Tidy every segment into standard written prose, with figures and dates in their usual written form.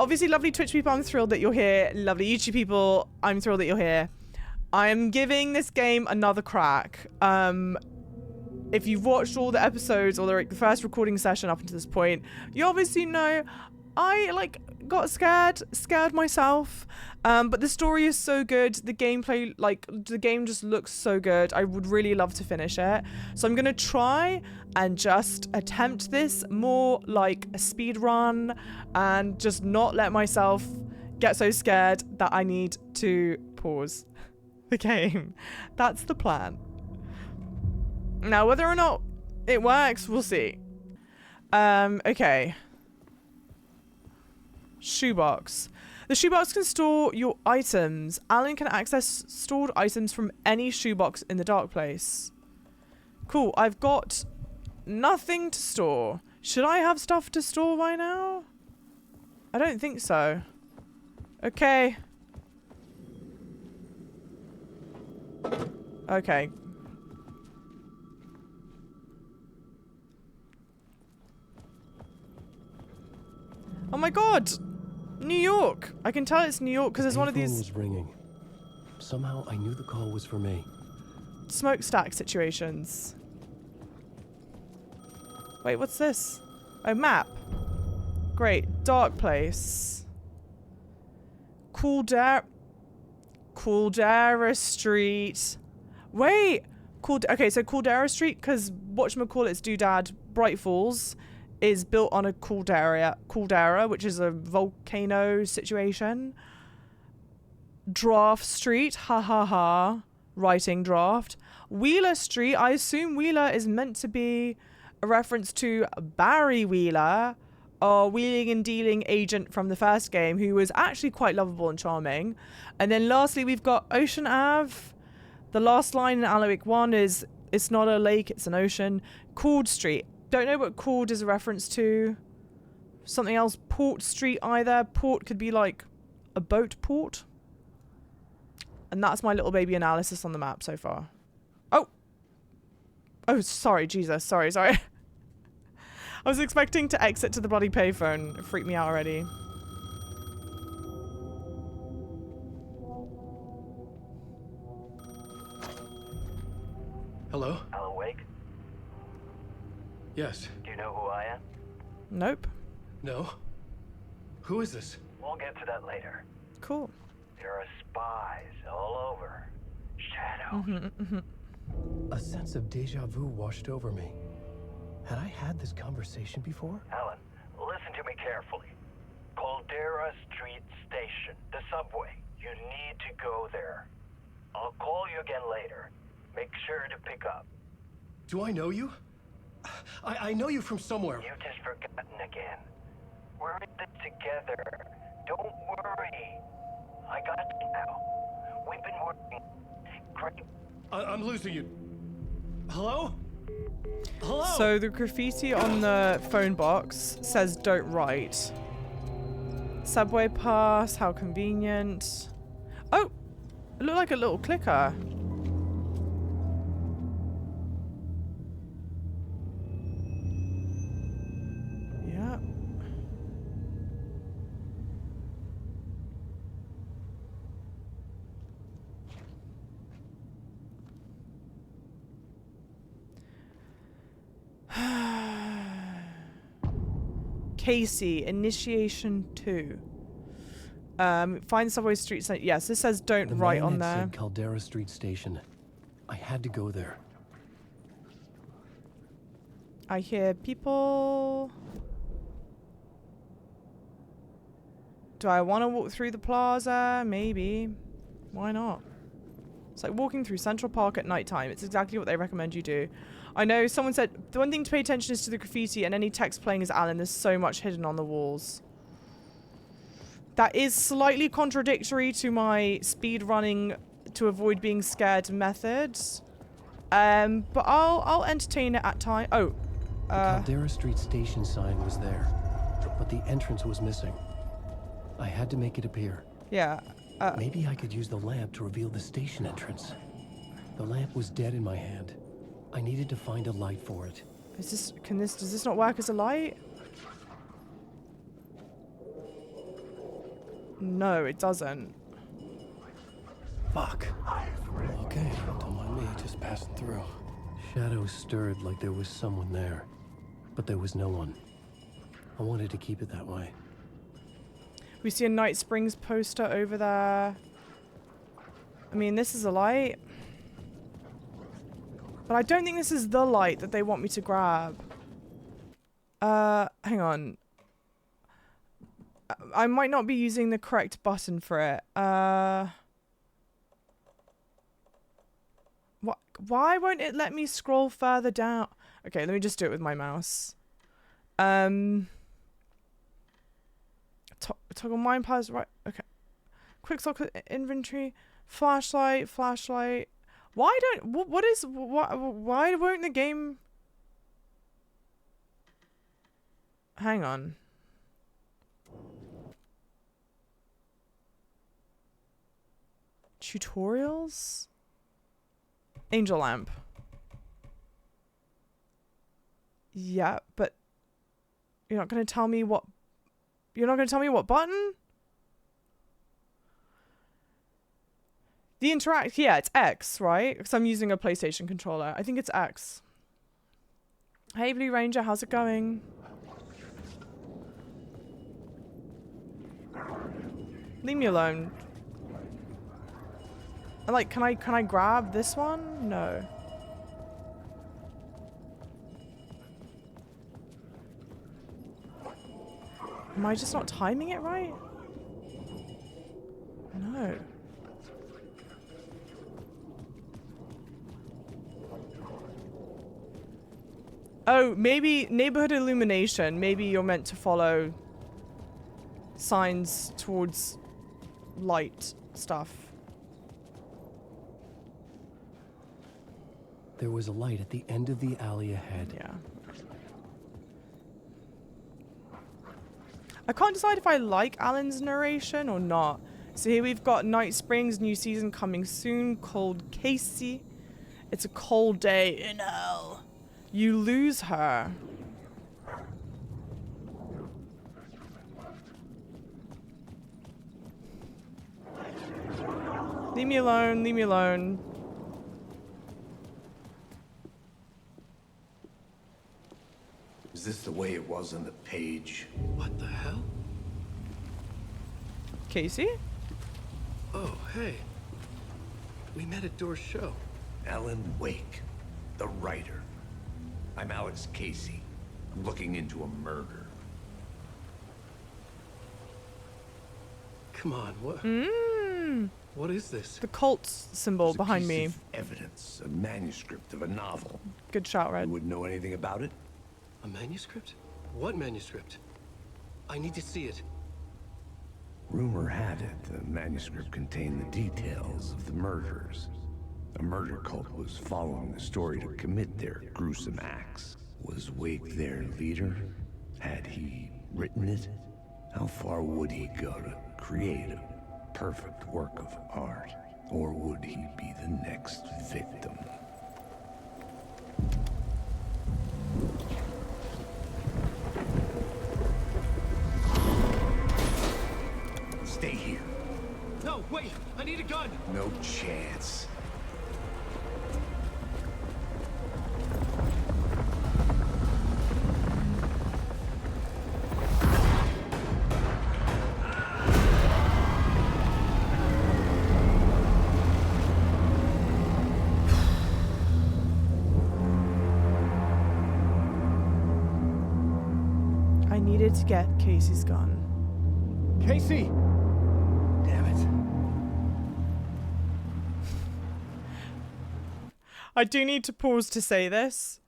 obviously, lovely Twitch people, I'm thrilled that you're here. Lovely YouTube people, I'm thrilled that you're here. I'm giving this game another crack. If you've watched all the episodes or the first recording session up until this point, you obviously know I got scared myself. But the story is so good. The gameplay, the game just looks so good. I would really love to finish it. So I'm gonna try and just attempt this more like a speed run and just not let myself get so scared that I need to pause the game. That's the plan. Now, whether or not it works, we'll see. Okay. Shoebox. The shoebox can store your items. Alan can access stored items from any shoebox in the dark place. Cool. I've got nothing to store. Should I have stuff to store by now? I don't think so. Okay. Okay. Oh my god! New York! I can tell it's New York because there's one of these... was ringing. Somehow I knew the call was for me. smokestack situations. Wait, what's this? Oh, map. Great. Dark place. Caldera Street. Wait! Okay, so Caldera Street, because whatchamacallit's doodad Bright Falls is built on a caldera, which is a volcano situation. Draft Street, ha ha ha, writing draft. Wheeler Street, I assume Wheeler is meant to be a reference to Barry Wheeler, our wheeling and dealing agent from the first game, who was actually quite lovable and charming. And then lastly, we've got Ocean Ave. The last line in Allowick 1 is, it's not a lake, it's an ocean. Cord Street. Don't know what cord is a reference to. Something else. Port Street either. Port could be like a boat port. And that's my little baby analysis on the map so far. Oh! Oh, sorry, Jesus. Sorry. I was expecting to exit to the bloody payphone. It freaked me out already. Hello? Alan Wake? Yes. Do you know who I am? Nope. No? Who is this? We'll get to that later. Cool. There are spies all over. Shadows. A sense of deja vu washed over me. Had I had this conversation before? Alan, listen to me carefully. Caldera Street Station, the subway. You need to go there. I'll call you again later. Make sure to pick up. Do I know you? I know you from somewhere. You've just forgotten again. We're in this together. Don't worry. I got you now. We've been working. Great. I'm losing you. Hello? Hello? So the graffiti on the phone box says don't write. Subway pass, how convenient. Oh! It looked like a little clicker. Yeah. Casey, initiation 2. Find subway street. Yes, this says don't write on there. Said Caldera Street Station. I had to go there. I hear people. Do I want to walk through the plaza? Maybe. Why not? It's like walking through Central Park at nighttime. It's exactly what they recommend you do. I know someone said the one thing to pay attention is to the graffiti and any text playing as Alan. There's so much hidden on the walls. That is slightly contradictory to my speed running to avoid being scared method. But I'll entertain it at time. Oh. The Caldera Street Station sign was there, but the entrance was missing. I had to make it appear. Yeah. Maybe I could use the lamp to reveal the station entrance. The lamp was dead in my hand. I needed to find a light for it. Does this not work as a light? No, it doesn't. Fuck. Okay, don't mind me, just passing through. Shadows stirred like there was someone there, but there was no one. I wanted to keep it that way. We see a Night Springs poster over there. I mean, this is a light. But I don't think this is the light that they want me to grab. Hang on. I might not be using the correct button for it. What? Why won't it let me scroll further down? Okay, let me just do it with my mouse. Toggle mind pause, right? Okay. Quick socket inventory. Flashlight. Why won't the game... Hang on. Tutorials? Angel lamp. Yeah, but you're not going to tell me what... You're not going to tell me what button? The interact... Yeah, it's X, right? Because I'm using a PlayStation controller. I think it's X. Hey, Blue Ranger, how's it going? Leave me alone. Like, can I grab this one? No. Am I just not timing it right? No. Oh, maybe neighborhood illumination. Maybe you're meant to follow signs towards light stuff. There was a light at the end of the alley ahead. Yeah. I can't decide if I like Alan's narration or not. So here we've got Night Springs, new season coming soon, called Casey. It's a cold day in hell. You lose her. Leave me alone, leave me alone. Is this the way it was on the page? What the hell? Casey? Oh, hey. We met at Door's show. Alan Wake, the writer. I'm Alex Casey. I'm looking into a murder. Come on, what? What is this? The cult symbol There's a behind piece me. of evidence, a manuscript of a novel. Good shout, You Red. wouldn't know anything about it? A manuscript? What manuscript? I need to see it. Rumor had it the manuscript contained the details of the murders. A murder cult was following the story to commit their gruesome acts. Was Wake their leader? Had he written it? How far would he go to create a perfect work of art? Or would he be the next victim? Stay here. No, wait! I need a gun! No chance. I needed to get Casey's gun. Casey! Damn it. I do need to pause to say this.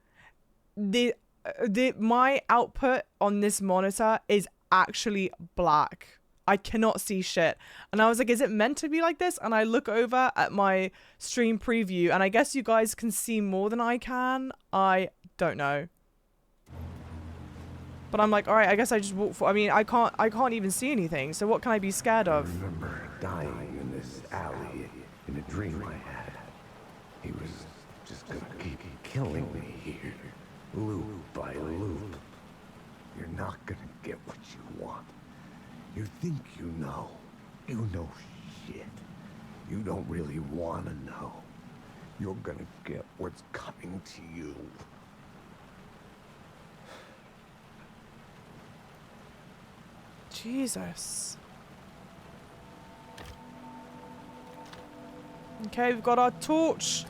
My output on this monitor is actually black. I cannot see shit. And I was like, is it meant to be like this? And I look over at my stream preview and I guess you guys can see more than I can. I don't know. But I'm like, all right, I guess I just walk for, I mean, I can't even see anything. So what can I be scared I of? remember dying in this alley in a dream I had. He was just gonna keep killing me here, loop by loop. You're not gonna get what you want. You think you know, You know shit. You don't really want to know. You're gonna get what's coming to you. Jesus. Okay, we've got our torch.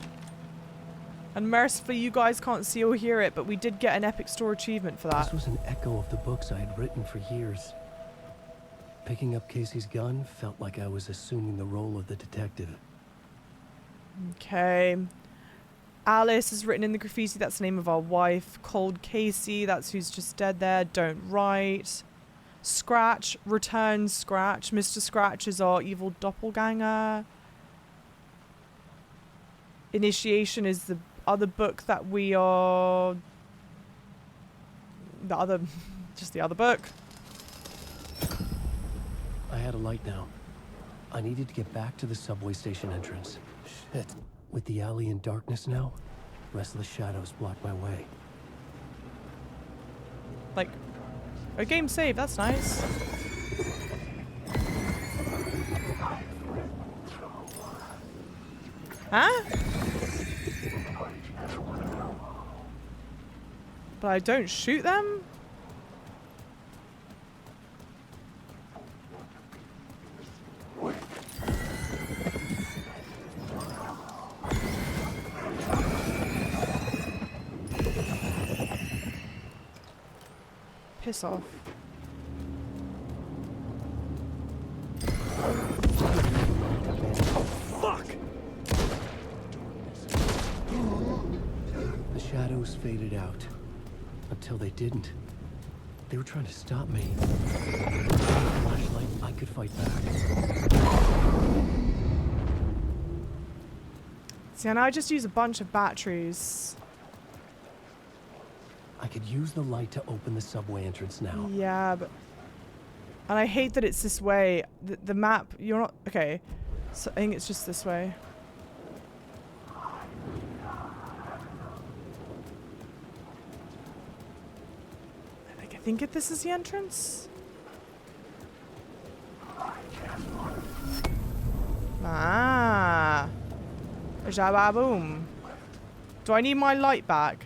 And mercifully, you guys can't see or hear it, but we did get an epic store achievement for that. This was an echo of the books I had written for years. Picking up Casey's gun felt like I was assuming the role of the detective. Okay. Alice is written in the graffiti. That's the name of our wife. Cold Casey. That's who's just dead there. Don't write. Scratch. Return Scratch. Mr. Scratch is our evil doppelganger. Initiation is the other book that we are... just the other book. I had a light now. I needed to get back to the subway station entrance. Shit. With the alley in darkness now, restless shadows block my way. Like, a game save, that's nice. Huh? But I don't shoot them? Piss off. Fuck! The shadows faded out. Until they didn't. They were trying to stop me. Flashlight, I could fight back. See, and I just use a bunch of batteries. I could use the light to open the subway entrance now. Yeah, but... And I hate that it's this way. The map, you're not... Okay. So I think it's just this way. I think this is the entrance. Ah. Jababoom. Do I need my light back?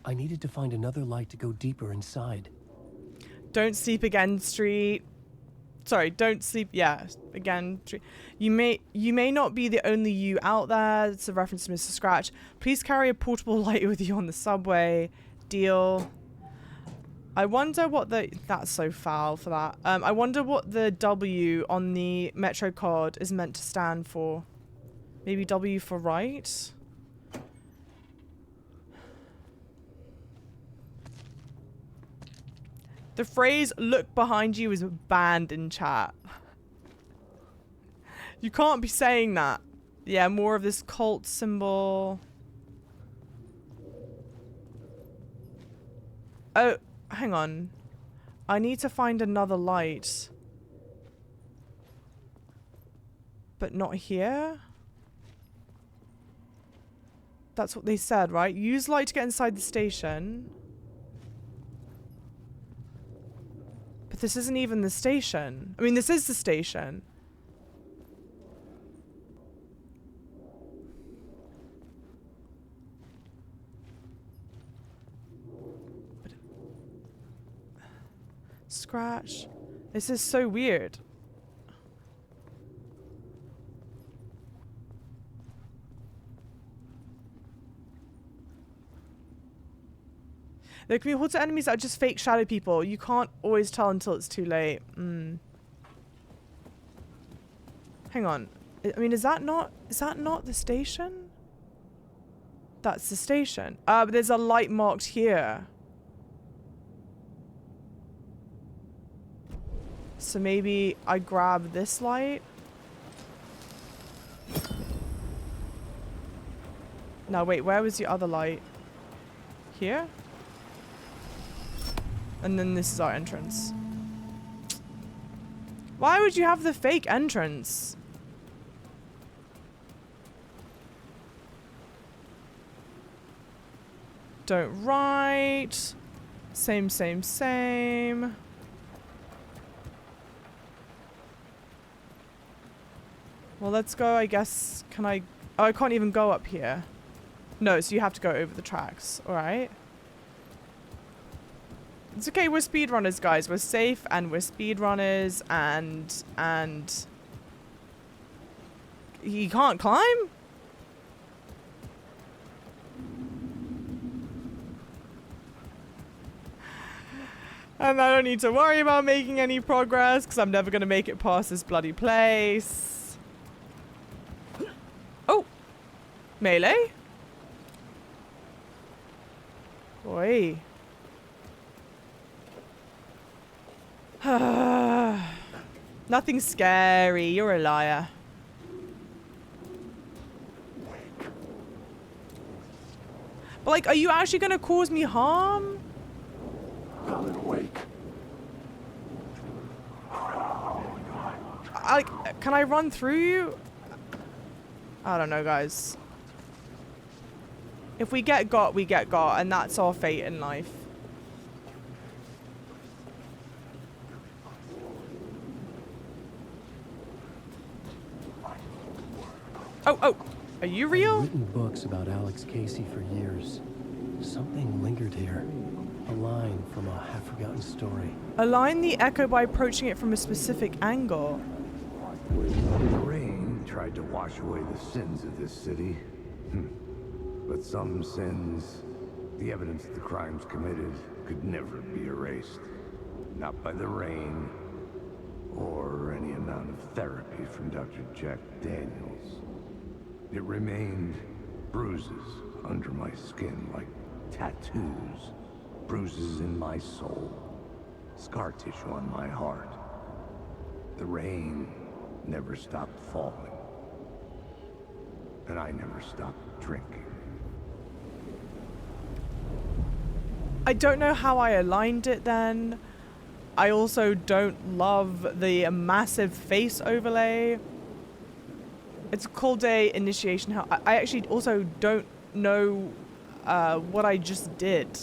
I needed to find another light to go deeper inside. Don't sleep again, Street. Sorry, don't sleep. Yeah, again, Street. You may not be the only you out there. It's a reference to Mr. Scratch. Please carry a portable light with you on the subway. Deal. I wonder what the... That's so foul for that. I wonder what the W on the Metro card is meant to stand for. Maybe W for right? The phrase "look behind you" is banned in chat. You can't be saying that. Yeah, more of this cult symbol. Oh, hang on. I need to find another light. But not here? That's what they said, right? Use light to get inside the station. But this isn't even the station. I mean, this is the station. But Scratch. This is so weird. There can be hordes of enemies that are just fake shadow people. You can't always tell until it's too late. Hang on. I mean, is that not the station? That's the station. But there's a light marked here. So maybe I grab this light. No, wait, where was the other light? Here? And then this is our entrance. Why would you have the fake entrance? Don't write. Same, same, same. Well, let's go, I guess. Can I... Oh, I can't even go up here. No, so you have to go over the tracks. Alright. It's okay, we're speedrunners, guys. We're safe, and we're speedrunners, and... He can't climb? And I don't need to worry about making any progress, because I'm never going to make it past this bloody place. Oh! Melee? Oi. Nothing scary. You're a liar. But, like, are you actually going to cause me harm? Alan, awake. Like, can I run through you? I don't know, guys. If we get got, we get got, and that's our fate in life. Oh, are you real? I've written books about Alex Casey for years. Something lingered here. A line from a half-forgotten story. Align the echo by approaching it from a specific angle. The rain tried to wash away the sins of this city. But some sins, the evidence of the crimes committed, could never be erased. Not by the rain, or any amount of therapy from Dr. Jack Daniels. It remained bruises under my skin, like tattoos. Bruises in my soul. Scar tissue on my heart. The rain never stopped falling. And I never stopped drinking. I don't know how I aligned it then. I also don't love the massive face overlay. It's called a initiation. I actually also don't know what I just did.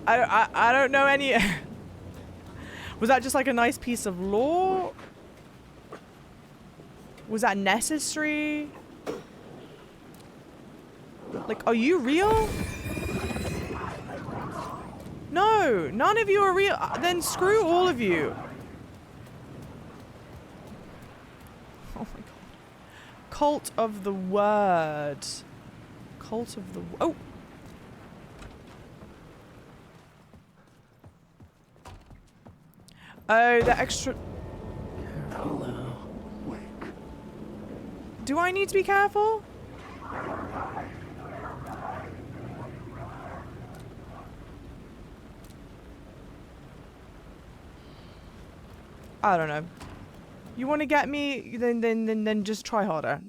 I don't know any... Was that just like a nice piece of lore? Was that necessary? Like, are you real? No, none of you are real. Then screw all of you. Oh my god. Cult of the word. Cult of the... Oh! Oh, the extra... Careful now. Do I need to be careful? I don't know. You want to get me? Then just try harder.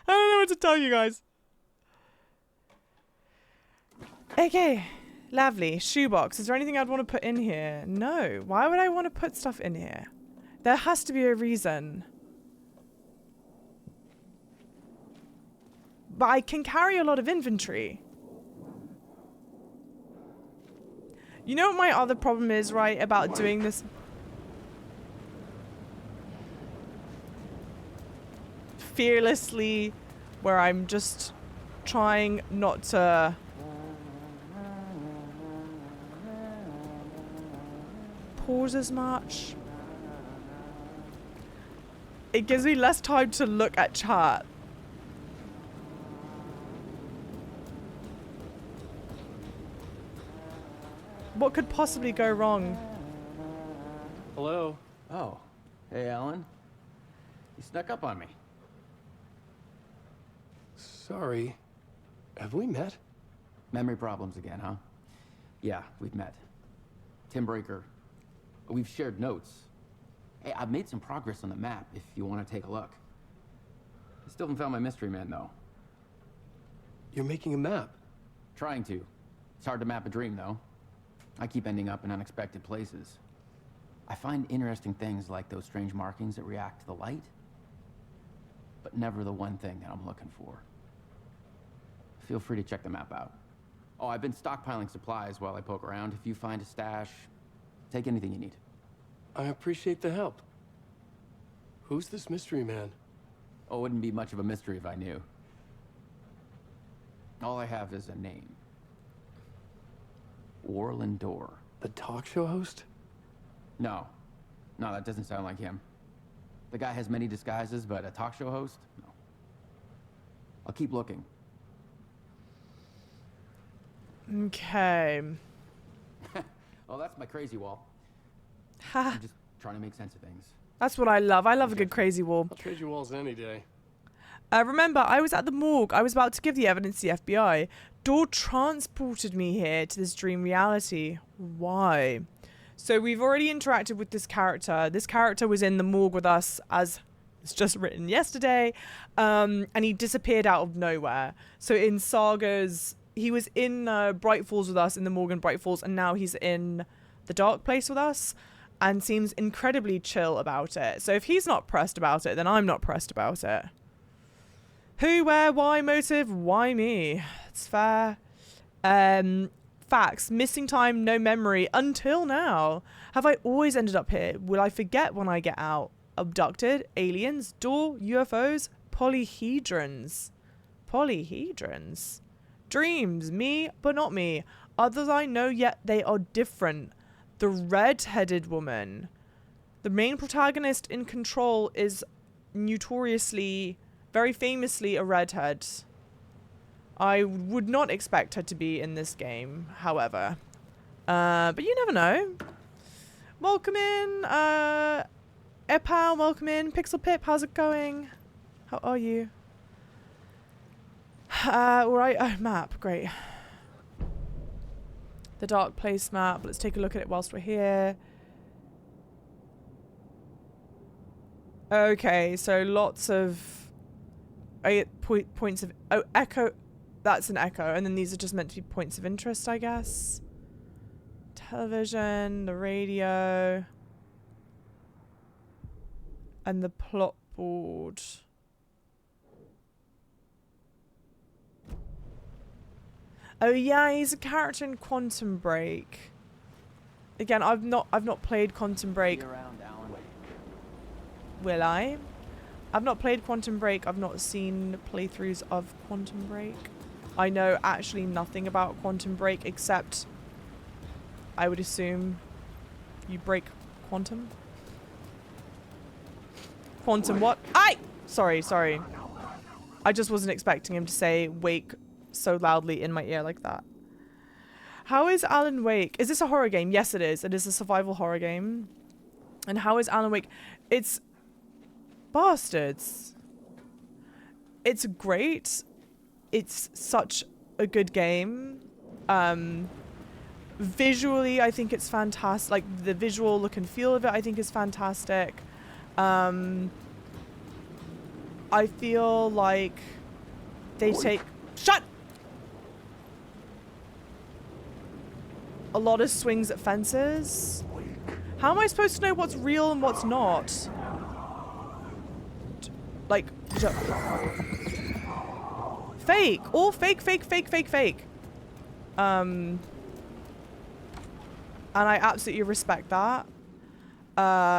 I don't know what to tell you guys. Okay, lovely. Shoebox. Is there anything I'd want to put in here? No. Why would I want to put stuff in here? There has to be a reason. But I can carry a lot of inventory. You know what my other problem is, right, about doing this? Fearlessly, where I'm just trying not to... pause as much. It gives me less time to look at chat. What could possibly go wrong? Hello? Oh. Hey, Alan. You snuck up on me. Sorry. Have we met? Memory problems again, huh? Yeah, we've met. Tim Breaker. We've shared notes. Hey, I've made some progress on the map if you want to take a look. I still haven't found my mystery man, though. You're making a map. Trying to. It's hard to map a dream, though. I keep ending up in unexpected places. I find interesting things like those strange markings that react to the light. but never the one thing that I'm looking for. Feel free to check the map out. Oh, I've been stockpiling supplies while I poke around. If you find a stash, take anything you need. I appreciate the help. Who's this mystery man? Oh, it wouldn't be much of a mystery if I knew. All I have is a name. Warland Door. The talk show host? No. No, that doesn't sound like him. The guy has many disguises, but a talk show host? No. I'll keep looking. Okay. Oh, that's my crazy wall. Ha. I'm just trying to make sense of things. That's what I love. I love a good crazy wall. I'll trade you walls any day. Remember, I was at the morgue. I was about to give the evidence to the FBI. Door transported me here to this dream reality. Why? So we've already interacted with this character. This character was in the morgue with us, as it's just written yesterday, and he disappeared out of nowhere. So in Saga's, he was in Bright Falls with us, in the morgue in Bright Falls, and now he's in the Dark Place with us, and seems incredibly chill about it. So if he's not pressed about it, then I'm not pressed about it. Who, where, why, motive, why me? It's fair. Facts. Missing time, no memory. Until now. Have I always ended up here? Will I forget when I get out? Abducted? Aliens? Door? UFOs? Polyhedrons. Polyhedrons. Dreams. Me, but not me. Others I know, yet they are different. The red-headed woman. The main protagonist in Control is notoriously, very famously, a redhead. I would not expect her to be in this game, however. But you never know. Welcome in, Epal, welcome in. Pixel Pip, how's it going? How are you? Alright, oh, map, great. The Dark Place map, let's take a look at it whilst we're here. Okay, so lots of points of... Oh, echo... That's an echo, and then these are just meant to be points of interest, I guess. Television, the radio, and the plot board. Oh yeah, he's a character in Quantum Break. Again, I've not played Quantum Break. Will I? I've not played Quantum Break. I've not seen playthroughs of Quantum Break. I know actually nothing about Quantum Break except I would assume you break quantum. Quantum what? Aye! Sorry. I just wasn't expecting him to say wake so loudly in my ear like that. How is Alan Wake? Is this a horror game? Yes, it is. It is a survival horror game. And how is Alan Wake? It's bastards. It's great. It's such a good game. Visually, I think it's fantastic. Like, the visual look and feel of it, I think is fantastic. I feel like they take... Shut! A lot of swings at fences. How am I supposed to know what's real and what's not? Like... Fake! All fake. And I absolutely respect that.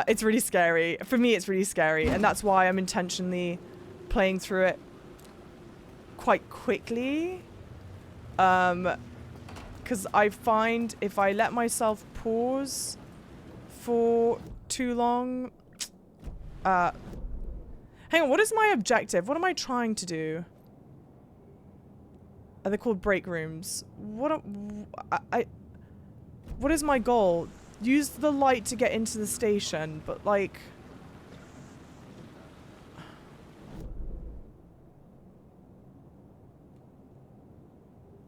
It's really scary. For me, it's really scary. And that's why I'm intentionally playing through it quite quickly. Because I find if I let myself pause for too long... hang on, what is my objective? What am I trying to do? Are they called break rooms? What is my goal? Use the light to get into the station, but like...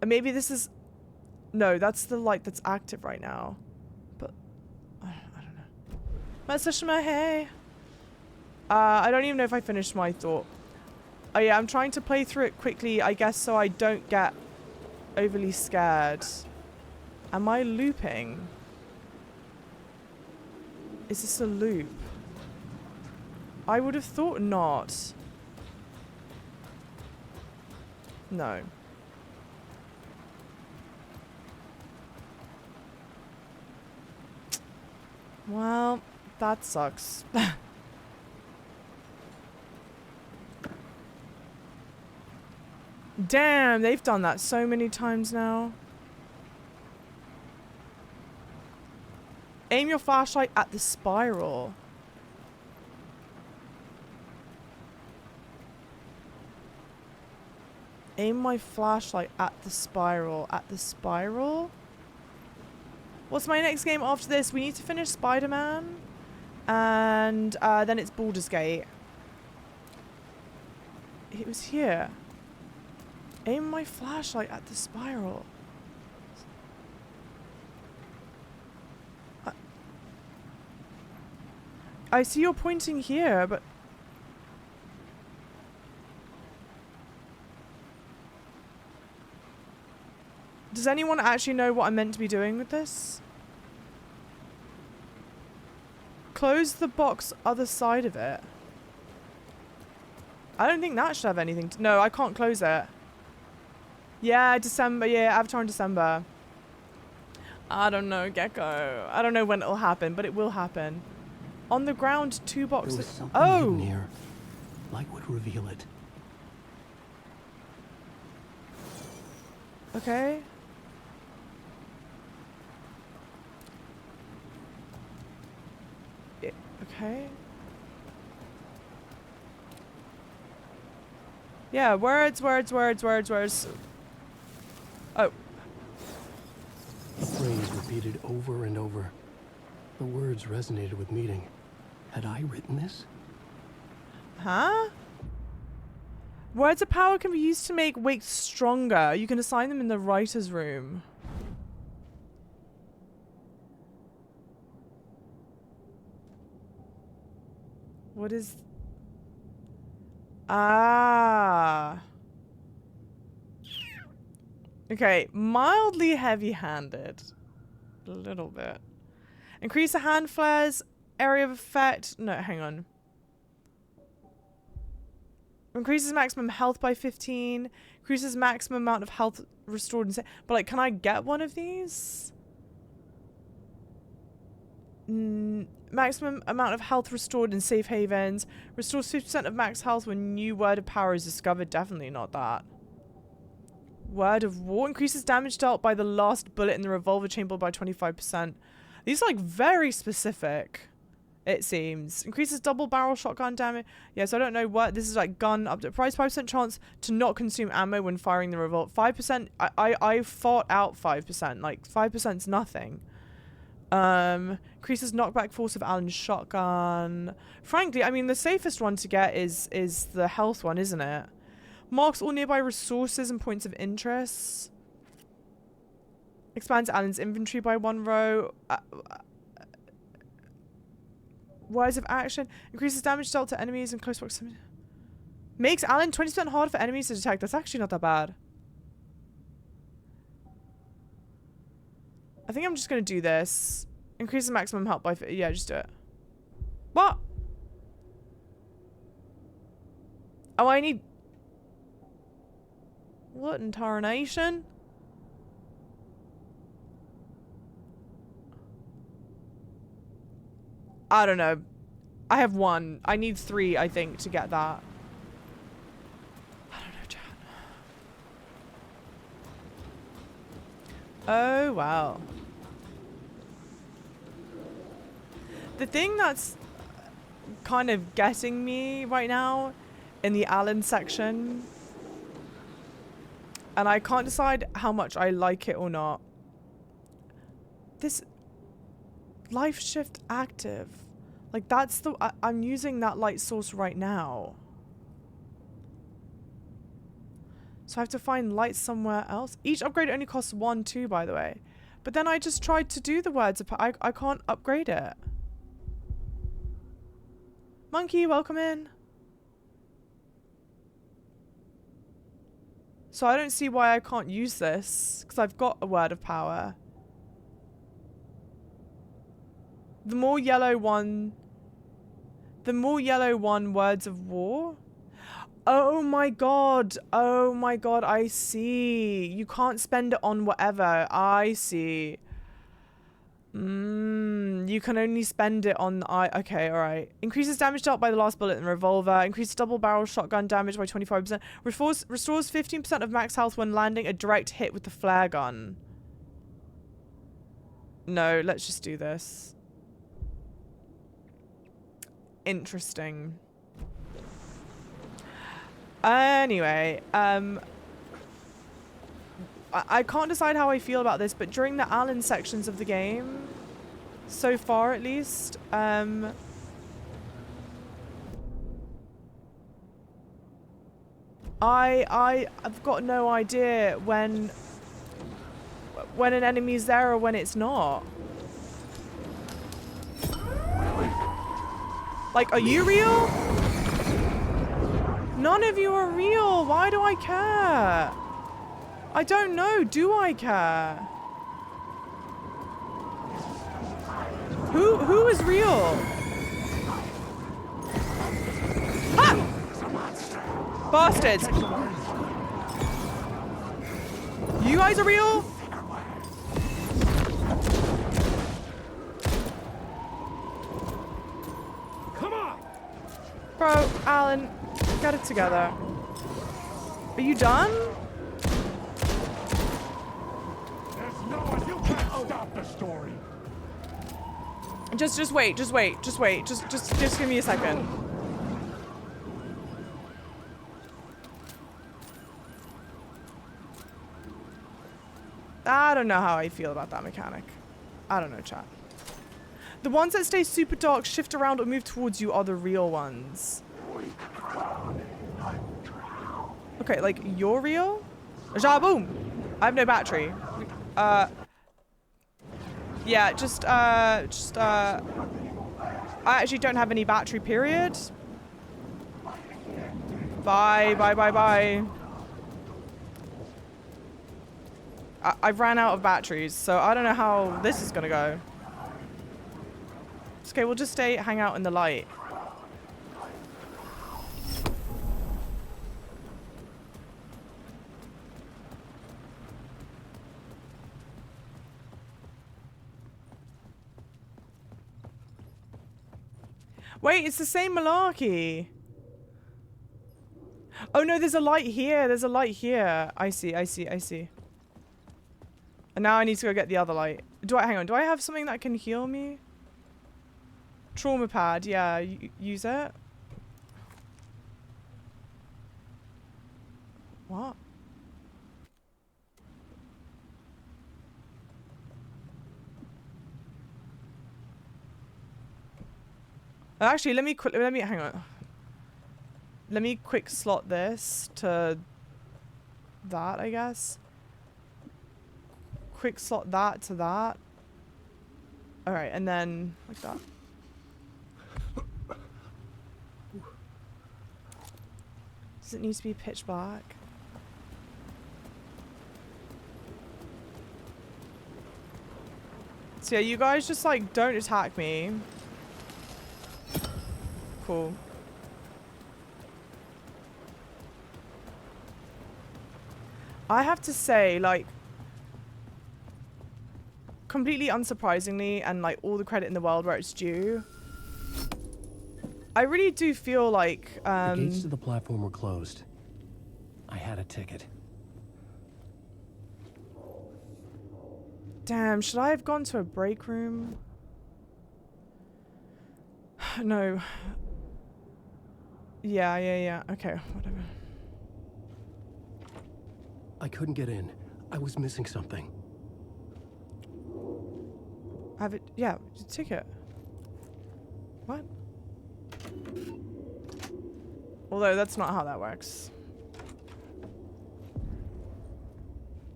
Maybe this is... No, that's the light that's active right now. But... I don't know. Message my hey. I don't even know if I finished my thought. Oh yeah, I'm trying to play through it quickly, I guess, so I don't get overly scared. Am I looping? Is this a loop? I would have thought not. No. Well, that sucks. Damn, they've done that so many times now. Aim your flashlight at the spiral. Aim my flashlight at the spiral. At the spiral? What's my next game after this? We need to finish Spider-Man. And then it's Baldur's Gate. It was here. Aim my flashlight at the spiral. I see you're pointing here, but... Does anyone actually know what I'm meant to be doing with this? Close the box other side of it. I don't think that should have anything to... No, I can't close it. Yeah, December. Yeah, Avatar in December. I don't know, Gecko. I don't know when it'll happen, but it will happen. On the ground, 2 boxes. There was something hidden here. Light would reveal it. Okay. Okay. Yeah, words. Oh. The phrase repeated over and over. The words resonated with meaning. Had I written this? Huh? Words of power can be used to make wakes stronger. You can assign them in the writer's room. What is... Ah. Okay, mildly heavy-handed. A little bit. Increase the hand flares, area of effect. No, hang on. Increases maximum health by 15. Increases maximum amount of health restored. But, like, can I get one of these? Maximum amount of health restored in safe havens. Restores 50% of max health when new word of power is discovered. Definitely not that. Word of war. Increases damage dealt by the last bullet in the revolver chamber by 25%. These are, like, very specific, it seems. Increases double barrel shotgun damage. Yeah, so I don't know what... This is, like, gun up to... Price 5% chance to not consume ammo when firing the revolver. 5%... I fought out 5%. Like, 5%'s nothing. Increases knockback force of Allen's shotgun. Frankly, I mean, the safest one to get is the health one, isn't it? Marks all nearby resources and points of interest. Expands Allen's inventory by 1 row. Words of action. Increases damage dealt to enemies in close proximity. Makes Allen 20% harder for enemies to detect. That's actually not that bad. I think I'm just going to do this. Increase the maximum health by... Yeah, just do it. What? Oh, I need... What in tarnation? I don't know. I have 1. I need 3, I think, to get that. I don't know, Chad. Oh, wow. The thing that's kind of getting me right now in the Allen section, and I can't decide how much I like it or not. This life shift active. Like, that's the... I'm using that light source right now. So I have to find light somewhere else. Each upgrade only costs 1 too, by the way. But then I just tried to do the words of... I can't upgrade it. Monkey, welcome in. So I don't see why I can't use this. Because I've got a word of power. The more yellow one... The more yellow one, words of war. Oh my god. Oh my god, I see. You can't spend it on whatever. I see. You can only spend it on okay, alright. Increases damage dealt by the last bullet in the revolver. Increases double barrel shotgun damage by 25%. Restores 15% of max health when landing a direct hit with the flare gun. No, let's just do this. Interesting. Anyway, I can't decide how I feel about this, but during the Alan sections of the game, so far at least, I've got no idea when an enemy's there or when it's not. Like, are you real? None of you are real. Why do I care? I don't know. Do I care? Who is real? Ah! Bastards. You guys are real? Come on. Bro, Alan, get it together. Are you done? There's no one. You can't stop the story. Just wait. Just give me a second. I don't know how I feel about that mechanic. I don't know, chat. The ones that stay super dark, shift around, or move towards you are the real ones. Okay, like, you're real? Jaboom! I have no battery. Yeah, I actually don't have any battery, period. Bye. I've ran out of batteries, so I don't know how this is gonna go. Okay, we'll just hang out in the light. Wait, it's the same malarkey. Oh no, there's a light here. There's a light here. I see. And now I need to go get the other light. Hang on, do I have something that can heal me? Trauma pad, yeah, use it. What? Actually, let me hang on. Let me quick slot this to that, I guess. Quick slot that to that. All right, and then like that. Does it need to be pitch black? So yeah, you guys just like don't attack me. Cool. I have to say, like, completely unsurprisingly, and like all the credit in the world where it's due, I really do feel like the gates to the platform were closed. I had a ticket. Damn, should I have gone to a break room? No. Yeah. Okay, whatever. I couldn't get in. I was missing something. I have it. Yeah, ticket. What? Although that's not how that works.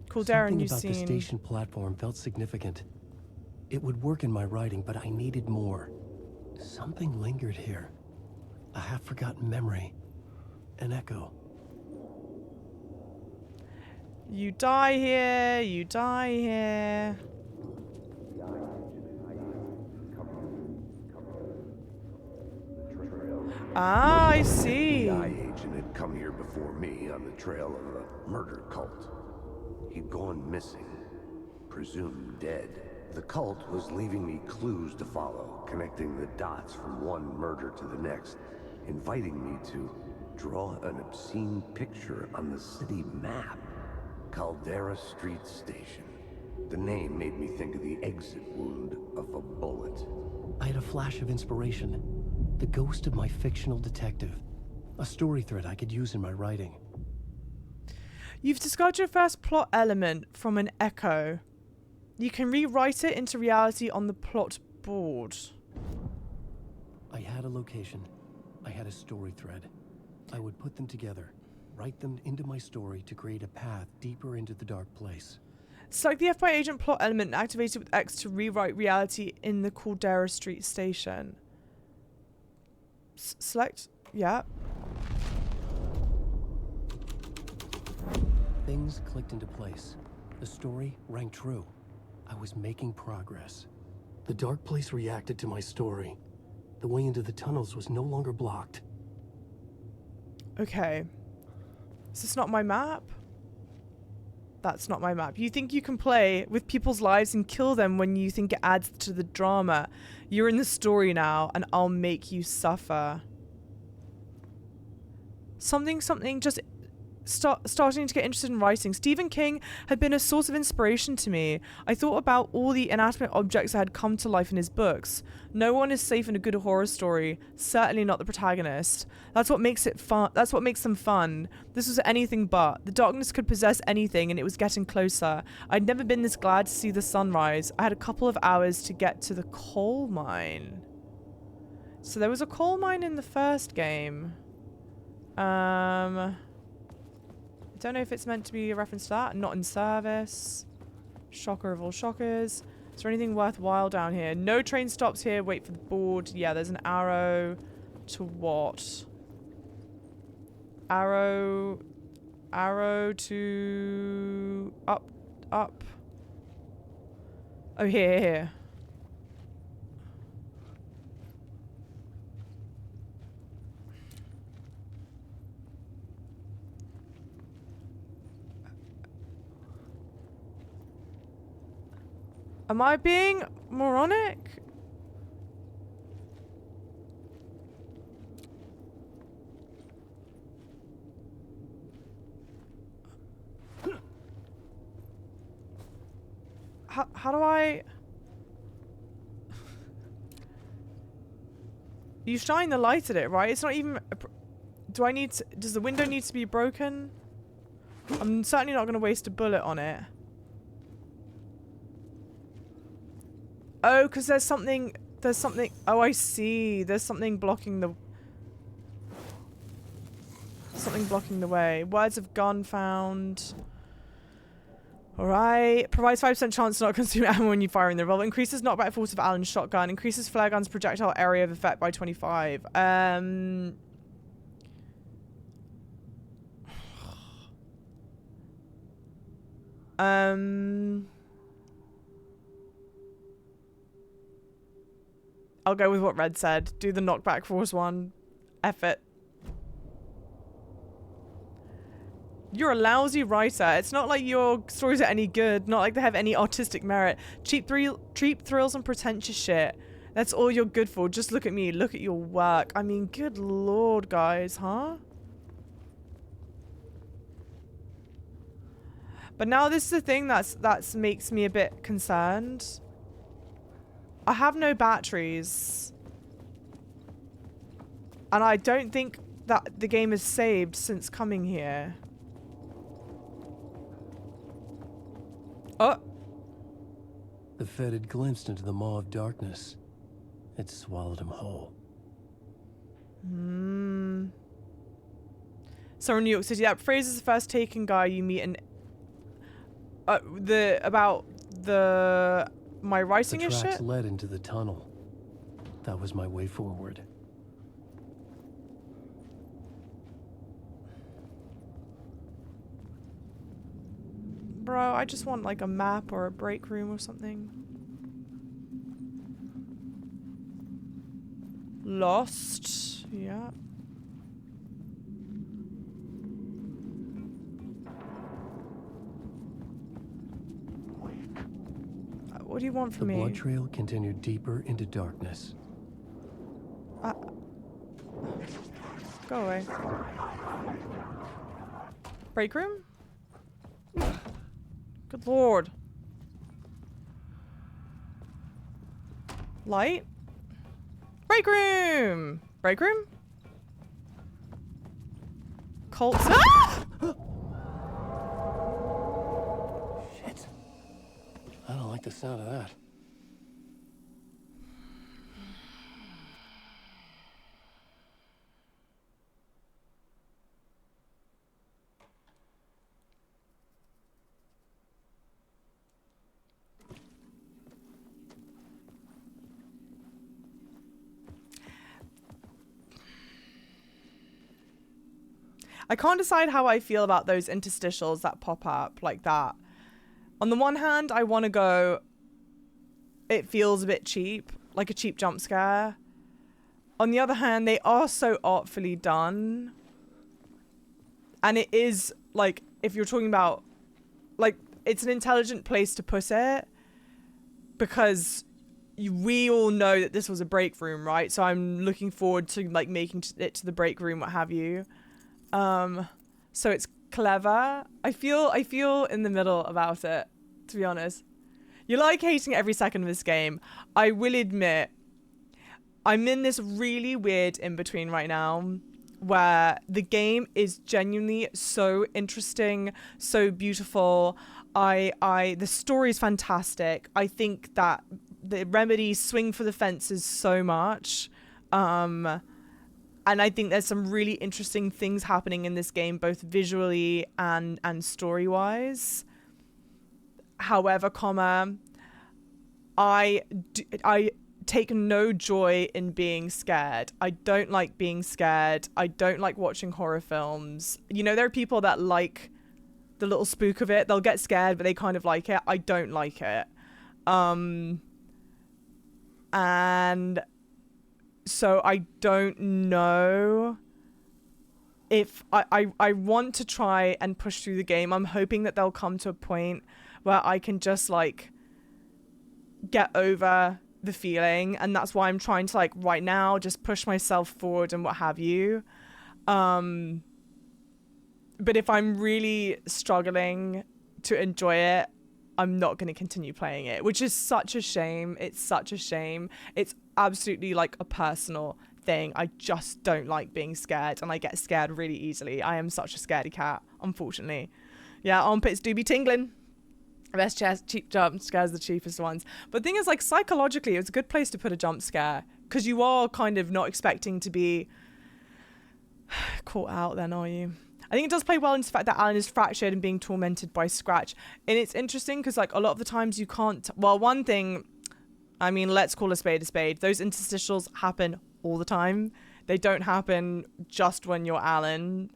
Cool, Darren, Something you've about the seen. station platform felt significant. It would work in my writing, but I needed more. Something lingered here. A half-forgotten memory. An echo. You die here, you die here. Ah, I see. FBI agent had come here before me on the trail of a murder cult. He'd gone missing, presumed dead. The cult was leaving me clues to follow, connecting the dots from one murder to the next, inviting me to draw an obscene picture on the city map. Caldera Street Station. The name made me think of the exit wound of a bullet. I had a flash of inspiration. The ghost of my fictional detective. A story thread I could use in my writing. You've discovered your first plot element from an echo. You can rewrite it into reality on the plot board. I had a location. I had a story thread. I would put them together, write them into my story to create a path deeper into the dark place. Select the FBI agent plot element and activate it with X to rewrite reality in the Caldera Street Station. Select, yeah. Things clicked into place. The story rang true. I was making progress. The dark place reacted to my story. The way into the tunnels was no longer blocked. Okay. Is this not my map? That's not my map. You think you can play with people's lives and kill them when you think it adds to the drama. You're in the story now, and I'll make you suffer. Something, just starting to get interested in writing. Stephen King had been a source of inspiration to me. I thought about all the inanimate objects that had come to life in his books. No one is safe in a good horror story, certainly not the protagonist. That's what makes it fun. That's what makes them fun. This was anything but. The darkness could possess anything, and it was getting closer. I'd never been this glad to see the sunrise. I had a couple of hours to get to the coal mine. So there was a coal mine in the first game. I don't know if it's meant to be a reference to that. Not in service. Shocker of all shockers. Is there anything worthwhile down here? No train stops here. Wait for the board. Yeah, there's an arrow to what? Arrow to up. Oh, here. Am I being moronic? How do I... You shine the light at it, right? It's not even... Do I need to... Does the window need to be broken? I'm certainly not going to waste a bullet on it. Oh, because there's something... Oh, I see. There's something blocking the... Something blocking the way. Words of gun found. Alright. Provides 5% chance to not consume ammo when you fire in the revolver. Increases knockback force of Allen's shotgun. Increases flare gun's projectile area of effect by 25. I'll go with what Red said. Do the knockback force one. F it. You're a lousy writer. It's not like your stories are any good. Not like they have any artistic merit. Cheap thrills and pretentious shit. That's all you're good for. Just look at me. Look at your work. I mean, good lord, guys, huh? But now this is the thing that's makes me a bit concerned. I have no batteries. And I don't think that the game is saved since coming here. Oh! The Fed had glimpsed into the maw of darkness. It swallowed him whole. So in New York City, that phrase is the first taken guy you meet in... my writing the is tracks shit? led into the tunnel. That was my way forward. Bro, I just want like a map or a break room or something. Lost. Yeah. What do you want The from me? blood trail continued deeper into darkness. Go away. Break room? Good lord. Light? Break room! Break room? Colts. Ah! Shit. I don't like the sound of that. I can't decide how I feel about those interstitials that pop up like that. On the one hand, I want to go, it feels a bit cheap, like a cheap jump scare. On the other hand, they are so artfully done. And it is, like, if you're talking about, like, it's an intelligent place to put it. Because we all know that this was a break room, right? So I'm looking forward to, like, making it to the break room, what have you. So it's clever. I feel in the middle about it, to be honest. You like hating every second of this game. I will admit, I'm in this really weird in-between right now where the game is genuinely so interesting, so beautiful. The story is fantastic. I think that the Remedy swing for the fences so much. And I think there's some really interesting things happening in this game, both visually and story-wise. However, I take no joy in being scared. I don't like being scared. I don't like watching horror films. You know, there are people that like the little spook of it. They'll get scared, but they kind of like it. I don't like it. And so I don't know if I want to try and push through the game. I'm hoping that they'll come to a point where I can just like get over the feeling, and that's why I'm trying to like right now just push myself forward and what have you. But if I'm really struggling to enjoy it, I'm not going to continue playing it, which is such a shame. It's such a shame. It's absolutely like a personal thing. I just don't like being scared, and I get scared really easily. I am such a scaredy cat, unfortunately. Yeah, armpits do be tingling. Best cheap jump scares, the cheapest ones. But the thing is, like, psychologically, it's a good place to put a jump scare, because you are kind of not expecting to be caught out then, are you? I think it does play well into the fact that Alan is fractured and being tormented by Scratch. And it's interesting because, like, a lot of the times you can't... Well, one thing... I mean, let's call a spade a spade. Those interstitials happen all the time. They don't happen just when you're Alan.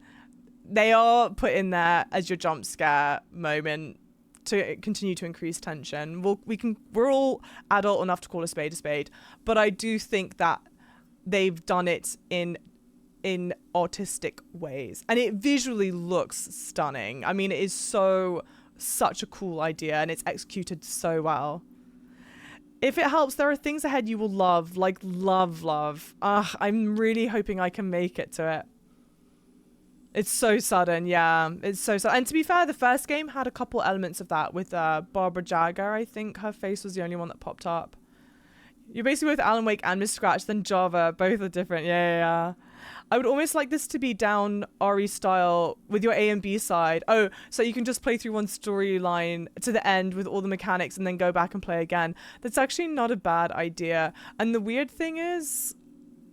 They are put in there as your jump scare moment to continue to increase tension. We're all adult enough to call a spade, but I do think that they've done it in artistic ways, and it visually looks stunning. I mean, it is such a cool idea, and it's executed so well. If it helps, there are things ahead you will love, like love. I'm really hoping I can make it to it. It's so sudden, yeah. It's so sudden. And to be fair, the first game had a couple elements of that with Barbara Jagger. I think her face was the only one that popped up. You're basically both Alan Wake and Miss Scratch, then Java. Both are different. Yeah. I would almost like this to be down RE style with your A and B side. Oh, so you can just play through one storyline to the end with all the mechanics and then go back and play again. That's actually not a bad idea. And the weird thing is,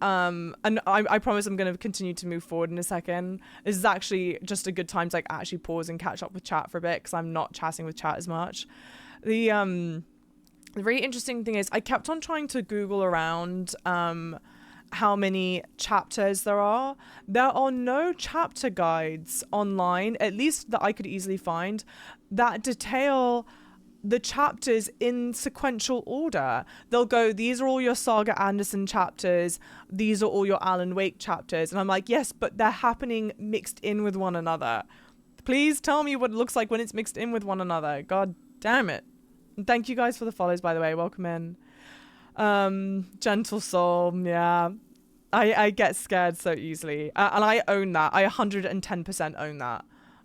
and I promise I'm going to continue to move forward in a second. This is actually just a good time to like actually pause and catch up with chat for a bit because I'm not chatting with chat as much. The really interesting thing is I kept on trying to Google around how many chapters there are. There are no chapter guides online, at least that I could easily find, that detail the chapters in sequential order. They'll go, these are all your Saga Anderson chapters, these are all your Alan Wake chapters. And I'm like, yes, but they're happening mixed in with one another. Please tell me what it looks like when it's mixed in with one another. God damn it. Thank you guys for the follows, by the way. Welcome in. Gentle soul. Yeah. I get scared so easily. And I own that. I 110% own that.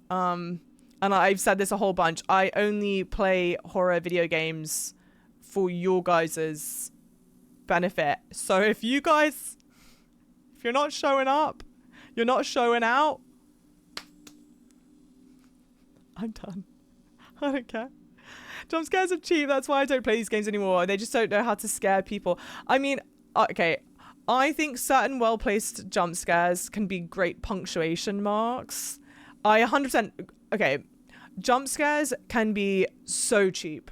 And I've said this a whole bunch. I only play horror video games for your guys' benefit. So if you're not showing up, you're not showing out, I'm done. I don't care. Jump scares are cheap. That's why I don't play these games anymore. They just don't know how to scare people. I mean, okay. I think certain well-placed jump scares can be great punctuation marks. I 100%... Okay. Jump scares can be so cheap.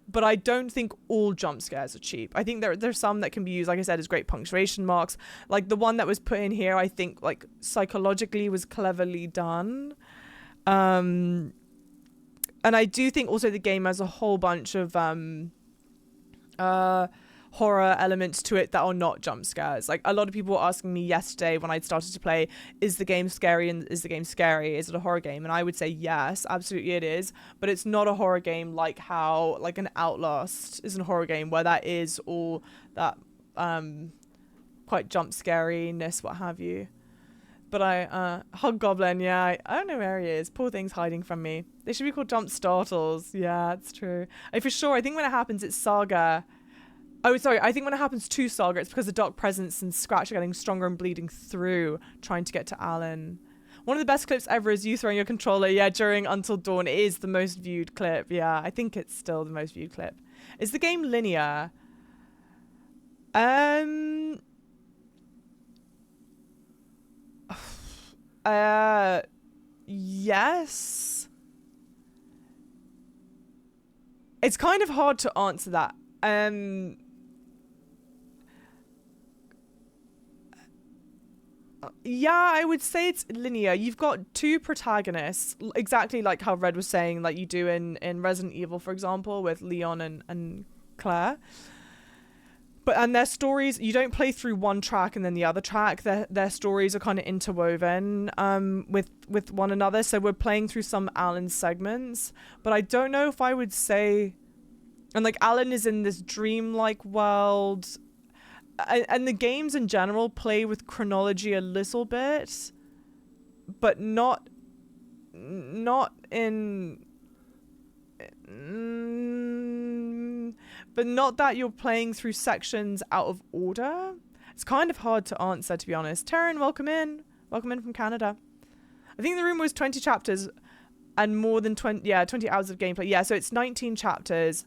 But I don't think all jump scares are cheap. I think there's some that can be used, like I said, as great punctuation marks. Like the one that was put in here, I think, like, psychologically was cleverly done. And I do think also the game has a whole bunch of horror elements to it that are not jump scares. Like a lot of people were asking me yesterday when I started to play, is the game scary and is the game scary? Is it a horror game? And I would say yes, absolutely it is. But it's not a horror game like how like an Outlast is a horror game where that is all that quite jump scariness, what have you. But Hobgoblin, yeah, I don't know where he is. Poor thing's hiding from me. They should be called jump startles. Yeah, it's true. For sure, I think when it happens, it's Saga. Oh, sorry, I think when it happens to Saga, it's because the dark presence and Scratch are getting stronger and bleeding through, trying to get to Alan. One of the best clips ever is you throwing your controller, yeah, during Until Dawn. It is the most viewed clip, yeah. I think it's still the most viewed clip. Is the game linear? Yes. It's kind of hard to answer that. Yeah, I would say it's linear. You've got two protagonists, exactly like how Red was saying, like you do in Resident Evil, for example, with Leon and Claire. And their stories, you don't play through one track and then the other track. Their stories are kind of interwoven with one another. So we're playing through some Alan segments, but I don't know if I would say, and like Alan is in this dreamlike world, and the games in general play with chronology a little bit, but not in. But not that you're playing through sections out of order. It's kind of hard to answer, to be honest. Taryn, welcome in. Welcome in from Canada. I think the room was 20 chapters and more than 20 hours of gameplay. Yeah, so it's 19 chapters.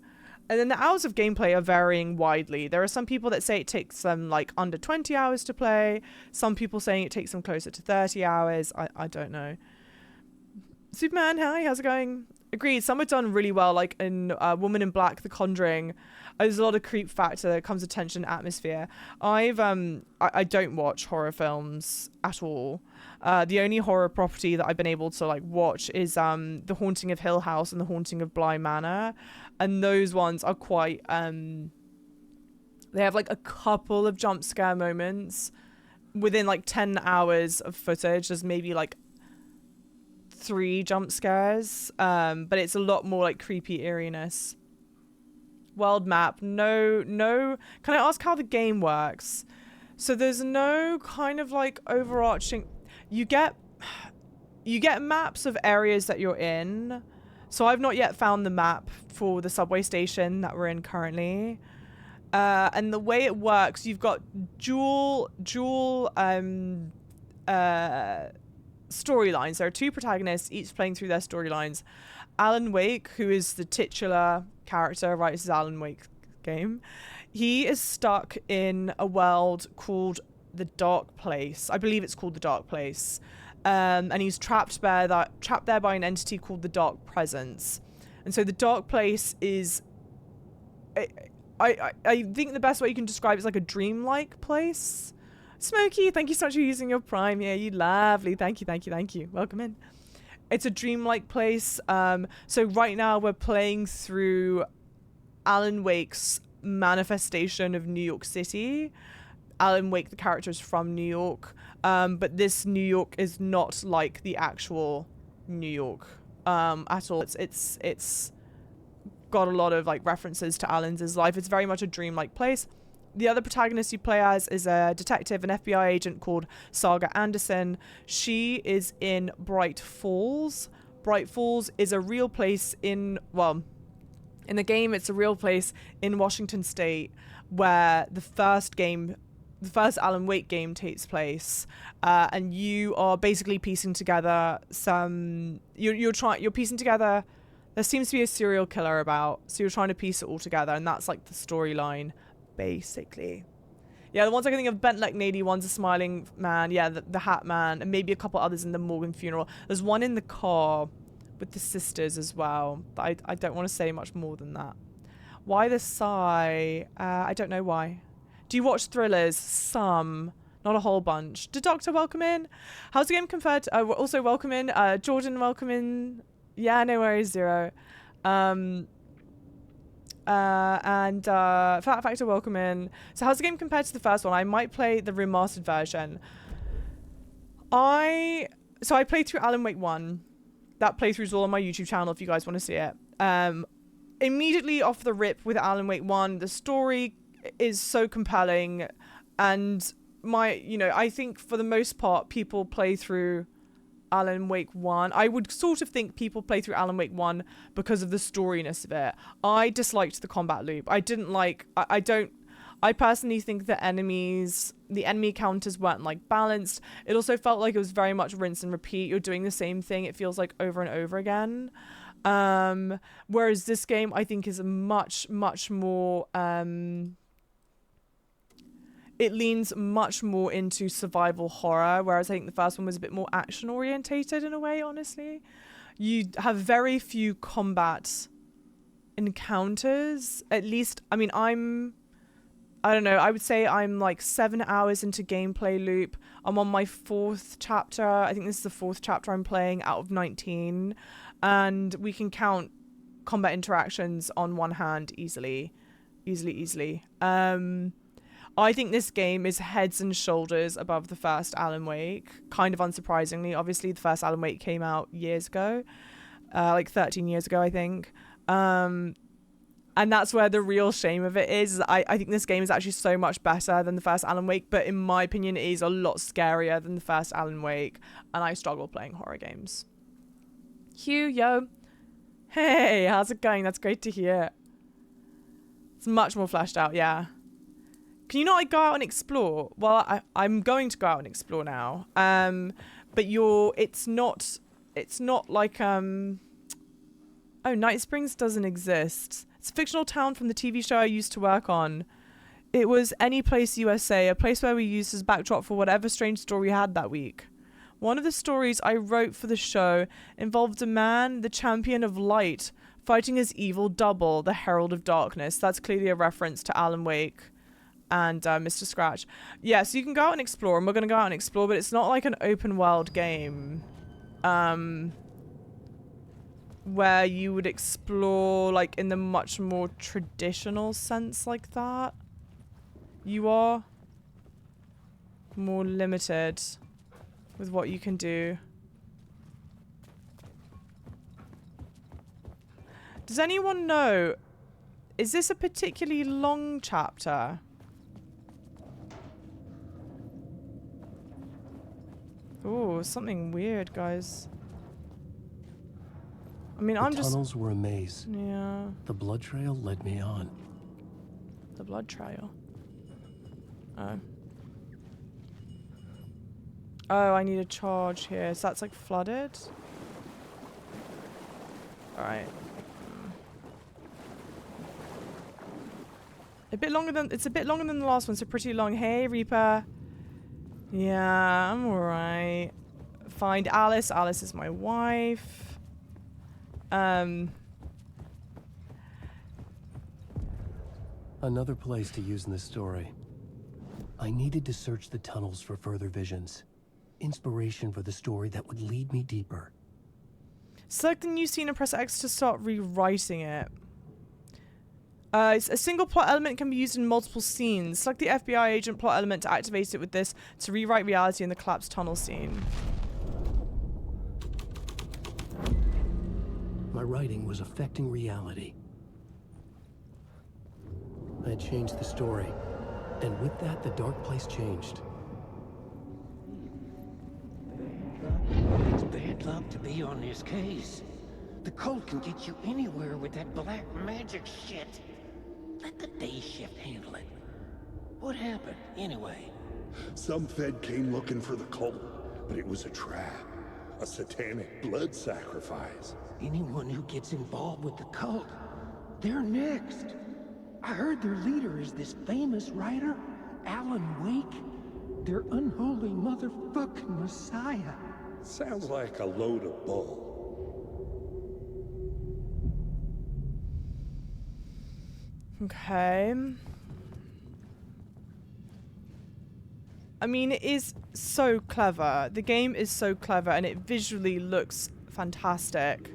And then the hours of gameplay are varying widely. There are some people that say it takes them like under 20 hours to play. Some people saying it takes them closer to 30 hours. I don't know. Superman, hi, how's it going? Agreed. Some are done really well, like in Woman in Black, The Conjuring. There's a lot of creep factor. There comes a tension atmosphere. I don't watch horror films at all. The only horror property that I've been able to like watch is The Haunting of Hill House and The Haunting of Bly Manor, and those ones are quite they have like a couple of jump scare moments within like 10 hours of footage. There's maybe like 3 jump scares, but it's a lot more like creepy eeriness. World map, no. Can I ask how the game works? So there's no kind of like overarching. You get maps of areas that you're in. So I've not yet found the map for the subway station that we're in currently. And the way it works, you've got dual storylines. There are 2 protagonists, each playing through their storylines. Alan Wake, who is the titular character, right? This is Alan Wake's game. He is stuck in a world called the Dark Place. I believe it's called the Dark Place. And he's trapped there by an entity called the Dark Presence. And so the Dark Place is... I think the best way you can describe it is like a dreamlike place. Smokey, thank you so much for using your Prime. Yeah, you lovely. Thank you. Welcome in. It's a dreamlike place. So right now we're playing through Alan Wake's manifestation of New York City. Alan Wake, the character, is from New York. But this New York is not like the actual New York at all. It's got a lot of like references to Alan's life. It's very much a dreamlike place. The other protagonist you play as is a detective, an FBI agent called Saga Anderson. She is in Bright Falls. Bright Falls is a real place in the game, it's a real place in Washington State where the first Alan Wake game takes place, and you are basically piecing together you're piecing together. There seems to be a serial killer about, so you're trying to piece it all together, and that's like the storyline, basically. Yeah, the ones I can think of, Bent Lake one's a smiling man, yeah, the Hat Man, and maybe a couple others in the Morgan funeral. There's one in the car with the sisters as well. But I don't want to say much more than that. Why the sigh? I don't know why. Do you watch thrillers? Some. Not a whole bunch. Did Doctor welcome in? How's the game compared to... also welcome in. Jordan welcome in. Yeah, no worries, Zero. And Fat Factor welcome in. So how's the game compared to the first one? I might play the remastered version. I played through Alan Wake 1. That playthrough's all on my YouTube channel if you guys want to see it. Immediately off the rip with Alan Wake 1, the story is so compelling, and I think for the most part people play through Alan Wake 1. I would sort of think people play through Alan Wake 1 because of the storiness of it. I disliked the combat loop. I personally think the enemy counters weren't like balanced. It also felt like it was very much rinse and repeat. You're doing the same thing. It feels like over and over again. Whereas this game, I think, is much more, it leans much more into survival horror, whereas I think the first one was a bit more action orientated in a way, honestly. You have very few combat encounters. At least, I mean, I don't know, I would say I'm like 7 hours into gameplay loop. I'm on my 4th chapter. I think this is the 4th chapter I'm playing out of 19. And we can count combat interactions on one hand easily. I think this game is heads and shoulders above the first Alan Wake, kind of unsurprisingly. Obviously, the first Alan Wake came out years ago, like 13 years ago, I think. And that's where the real shame of it is. I think this game is actually so much better than the first Alan Wake, but in my opinion, it is a lot scarier than the first Alan Wake, and I struggle playing horror games. Hugh, yo. Hey, how's it going? That's great to hear. It's much more fleshed out, yeah. Can you not like go out and explore? Well, I'm going to go out and explore now. But it's not like oh, Night Springs doesn't exist. It's a fictional town from the TV show I used to work on. It was Any Place USA, a place where we used as backdrop for whatever strange story we had that week. One of the stories I wrote for the show involved a man, the champion of light, fighting his evil double, the Herald of Darkness. That's clearly a reference to Alan Wake and Mr. Scratch. Yeah, so you can go out and explore, and we're going to go out and explore, but it's not like an open world game where you would explore like in the much more traditional sense like that. You are more limited with what you can do. Does anyone know, is this a particularly long chapter? Oh, something weird, guys. I mean, the tunnels were a maze. Yeah. The blood trail led me on. The blood trail? Oh. Oh, I need a charge here. So that's like flooded? Alright. It's a bit longer than the last one, so pretty long. Hey, Reaper. Yeah, I'm alright. Find Alice. Alice is my wife. Another place to use in this story. I needed to search the tunnels for further visions. Inspiration for the story that would lead me deeper. Select the new scene and press X to start rewriting it. A single plot element can be used in multiple scenes. Select the FBI agent plot element to activate it with this to rewrite reality in the collapsed tunnel scene. My writing was affecting reality. I had changed the story. And with that, the dark place changed. It's bad luck to be on this case. The cult can get you anywhere with that black magic shit. Let the day shift handle it. What happened, anyway? Some Fed came looking for the cult, but it was a trap. A satanic blood sacrifice. Anyone who gets involved with the cult, they're next. I heard their leader is this famous writer, Alan Wake. Their unholy motherfucking messiah. Sounds like a load of bull. Okay. I mean, it is so clever. The game is so clever and it visually looks fantastic.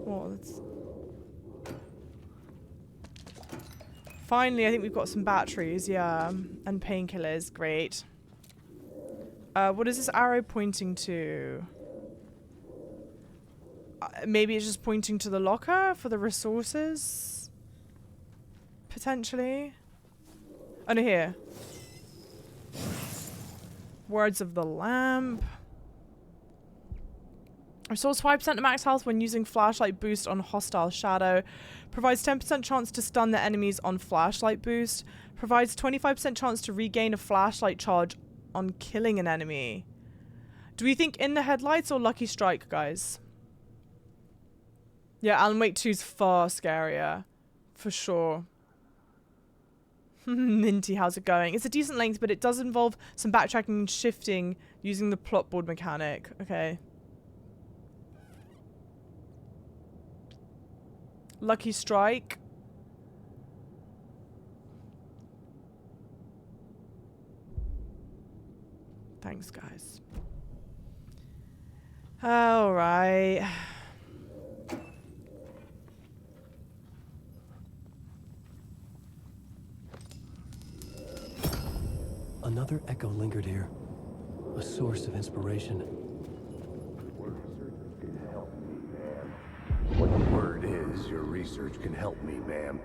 Oh, that's... Finally, I think we've got some batteries, yeah. And painkillers, great. What is this arrow pointing to? Maybe it's just pointing to the locker for the resources? Potentially? Oh, no, here. Words of the lamp. Restores 5% to max health when using flashlight boost on hostile shadow. Provides 10% chance to stun the enemies on flashlight boost. Provides 25% chance to regain a flashlight charge on killing an enemy. Do we think in the headlights or Lucky Strike, guys? Yeah, Alan Wake 2's far scarier. For sure. Minty, how's it going? It's a decent length, but it does involve some backtracking and shifting using the plot board mechanic. Okay. Lucky Strike. Thanks, guys. All right. Another echo lingered here. A source of inspiration. What the word is, your research can help me, ma'am.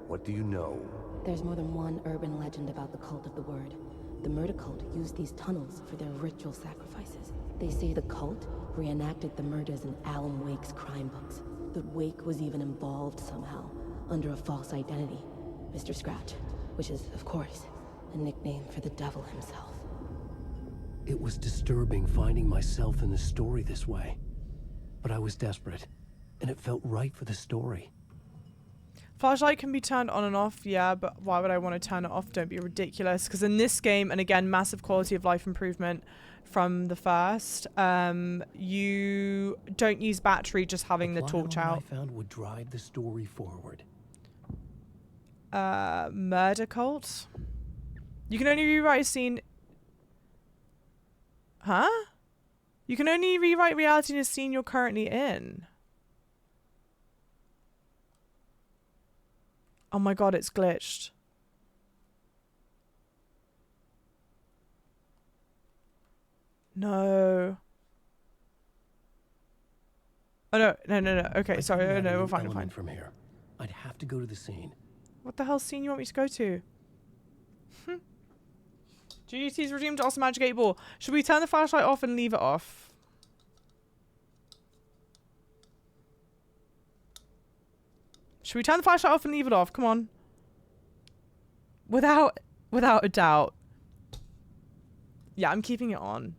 What do you know? There's more than one urban legend about the cult of the word. The murder cult used these tunnels for their ritual sacrifices. They say the cult reenacted the murders in Alan Wake's crime books. That Wake was even involved somehow, under a false identity. Mr. Scratch, which is, of course, a nickname for the devil himself. It was disturbing finding myself in the story this way. But I was desperate, and it felt right for the story. Flashlight can be turned on and off, yeah, but why would I want to turn it off? Don't be ridiculous. Because in this game, and again, massive quality of life improvement from the first, you don't use battery, just having the torch out. I found would drive the story forward. Murder cult? You can only rewrite a scene... Huh? You can only rewrite reality in a scene you're currently in. Oh my god, it's glitched. No. Oh no, no. Okay, sorry. Oh, no, we're fine, we're fine. From here, I'd have to go to the scene. What the hell scene you want me to go to? GGT's resumed to Awesome Magic 8 Ball. Should we turn the flashlight off and leave it off? Should we turn the flashlight off and leave it off? Come on. Without a doubt. Yeah, I'm keeping it on.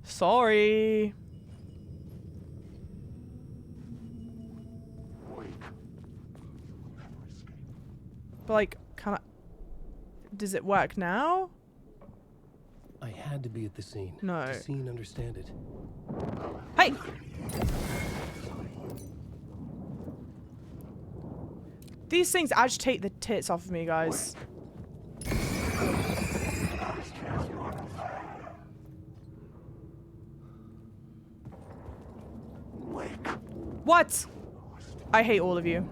Sorry. But like, can I... Does it work now? I had to be at the scene. No. To see and understand it. Hey! These things agitate the tits off of me, guys. Wake. What? I hate all of you.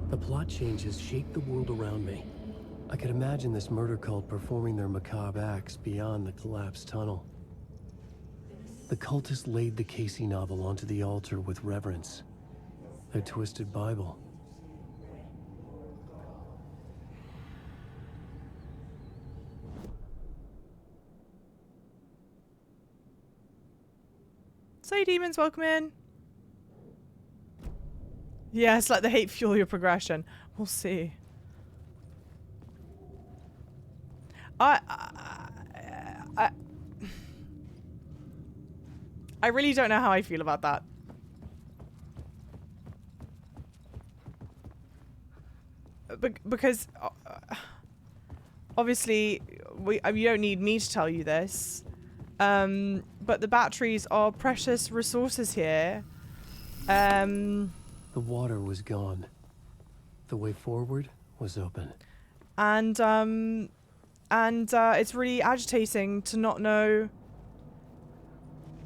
The plot changes shaped the world around me. I could imagine this murder cult performing their macabre acts beyond the collapsed tunnel. The cultists laid the Casey novel onto the altar with reverence. Their twisted Bible. Say demons, welcome in. Yes, let the hate fuel your progression. We'll see. I really don't know how I feel about that. Because obviously you don't need me to tell you this, but the batteries are precious resources here. The water was gone. The way forward was open. And it's really agitating to not know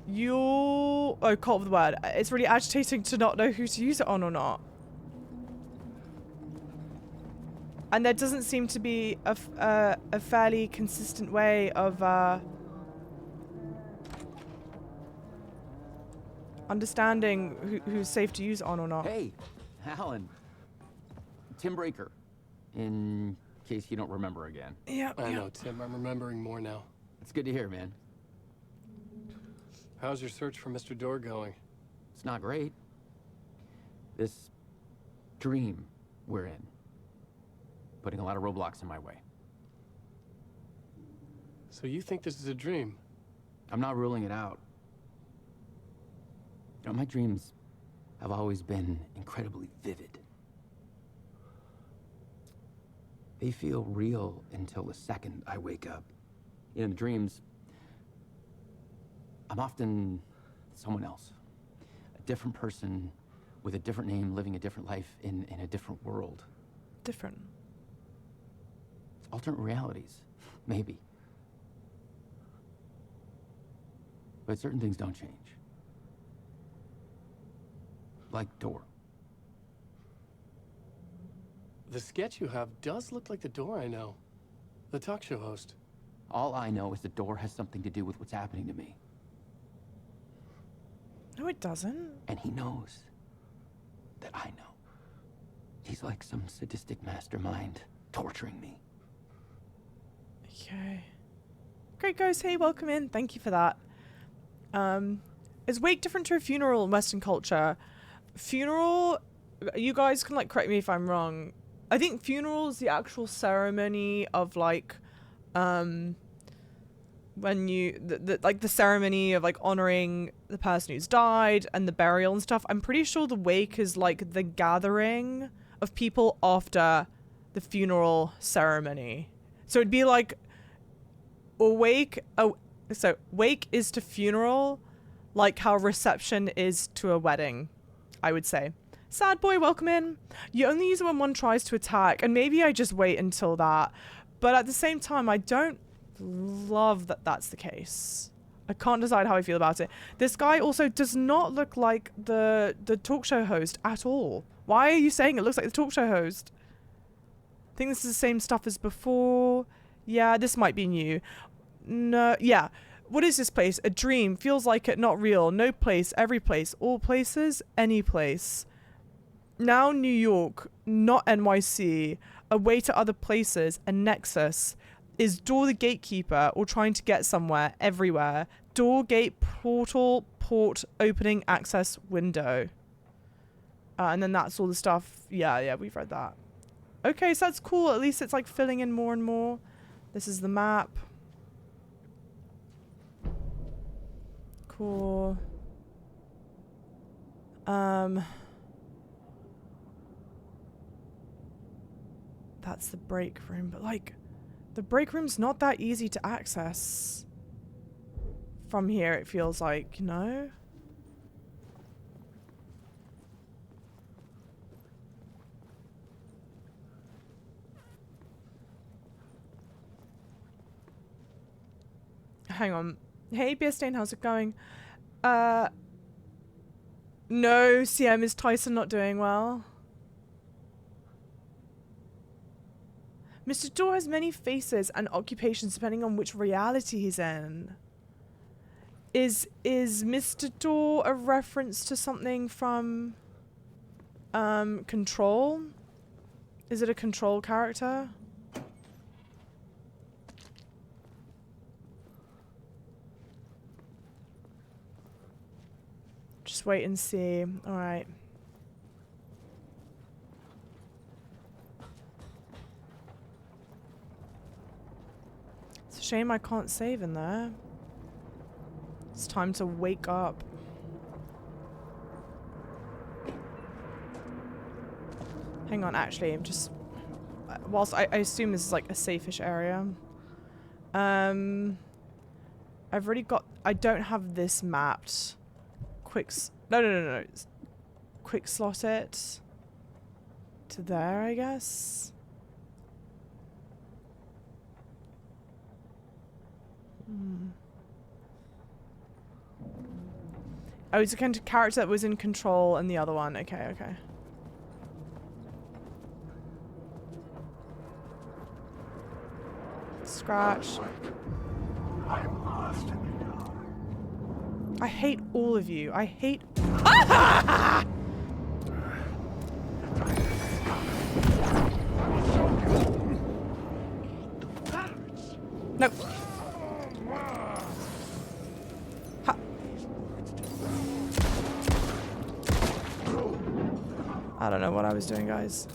your... Oh, cult of the word. It's really agitating to not know who to use it on or not. And there doesn't seem to be a fairly consistent way of understanding who's safe to use it on or not. Hey, Alan. Tim Breaker. In case you don't remember again. Yeah. I know, Tim. I'm remembering more now. It's good to hear, man. How's your search for Mr. Door going? It's not great. This dream we're in, putting a lot of roadblocks in my way. So you think this is a dream? I'm not ruling it out. You know, my dreams have always been incredibly vivid. They feel real until the second I wake up. In the dreams, I'm often someone else. A different person with a different name, living a different life in a different world. Different. Alternate realities, maybe. But certain things don't change. Like Door. The sketch you have does look like the Door I know. The talk show host. All I know is the Door has something to do with what's happening to me. No, it doesn't. And he knows that I know. He's like some sadistic mastermind torturing me. Okay. Great, guys. Hey, welcome in. Thank you for that. Is wake different to a funeral in Western culture? Funeral, you guys can like correct me if I'm wrong. I think funeral is the actual ceremony of like, when you, like the ceremony of like honoring the person who's died and the burial and stuff. I'm pretty sure the wake is like the gathering of people after the funeral ceremony. So it'd be like wake is to funeral like how reception is to a wedding, I would say. Sad boy, welcome in. You only use it when one tries to attack, and maybe I just wait until that. But at the same time, I don't love that that's the case. I can't decide how I feel about it. This guy also does not look like the talk show host at all. Why are you saying it looks like the talk show host? I think this is the same stuff as before. Yeah, this might be new. No, yeah. What is this place? A dream. Feels like it, not real. No place, every place. All places, any place. Now New York, not NYC. A way to other places, a nexus. Is Door the gatekeeper or trying to get somewhere, everywhere? Door, gate, portal, port, opening, access, window. And then that's all the stuff. Yeah, we've read that. Okay, so that's cool. At least it's like filling in more and more. This is the map. Cool. That's the break room, but like, the break room's not that easy to access. from here, it feels like, no? Hang on. Hey, Beerstain, how's it going? No, CM, is Tyson not doing well? Mr. Door has many faces and occupations depending on which reality he's in. Is Mr. Door a reference to something from Control? Is it a Control character? Just wait and see. Alright. It's a shame I can't save in there. It's time to wake up. Hang on, actually, I'm just... whilst I assume this is like a safe-ish area. I've already got... I don't have this mapped. No. Quick slot it to there, I guess. Oh, it's a kind of character that was in Control and the other one. Okay. Scratch. I'm lost in the dark. I hate all of you. I hate... Ah! No. Ha. I don't know what I was doing, guys.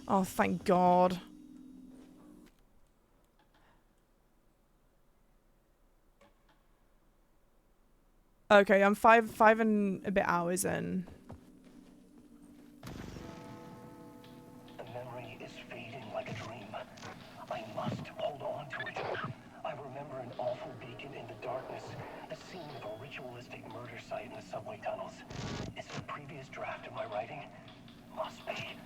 Oh, thank God. Okay, I'm five and a bit hours in. The memory is fading like a dream. I must hold on to it. I remember an awful beacon in the darkness, the scene of a ritualistic murder site in the subway tunnels. Is it a previous draft of my writing? Must be.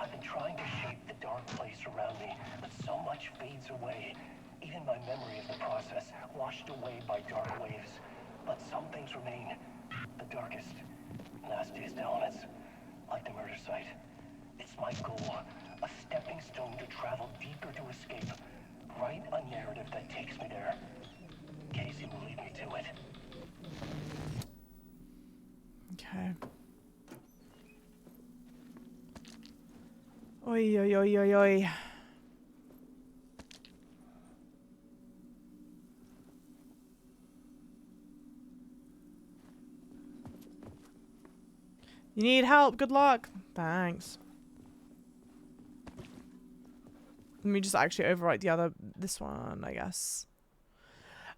I've been trying to shape the dark place around me, but so much fades away. Even my memory of the process washed away by dark waves. But some things remain. The darkest, nastiest elements, like the murder site. It's my goal, a stepping stone to travel deeper to escape. Write a narrative that takes me there. Casey will lead me to it. Okay. Oi. You need help? Good luck. Thanks. Let me just actually overwrite this one, I guess.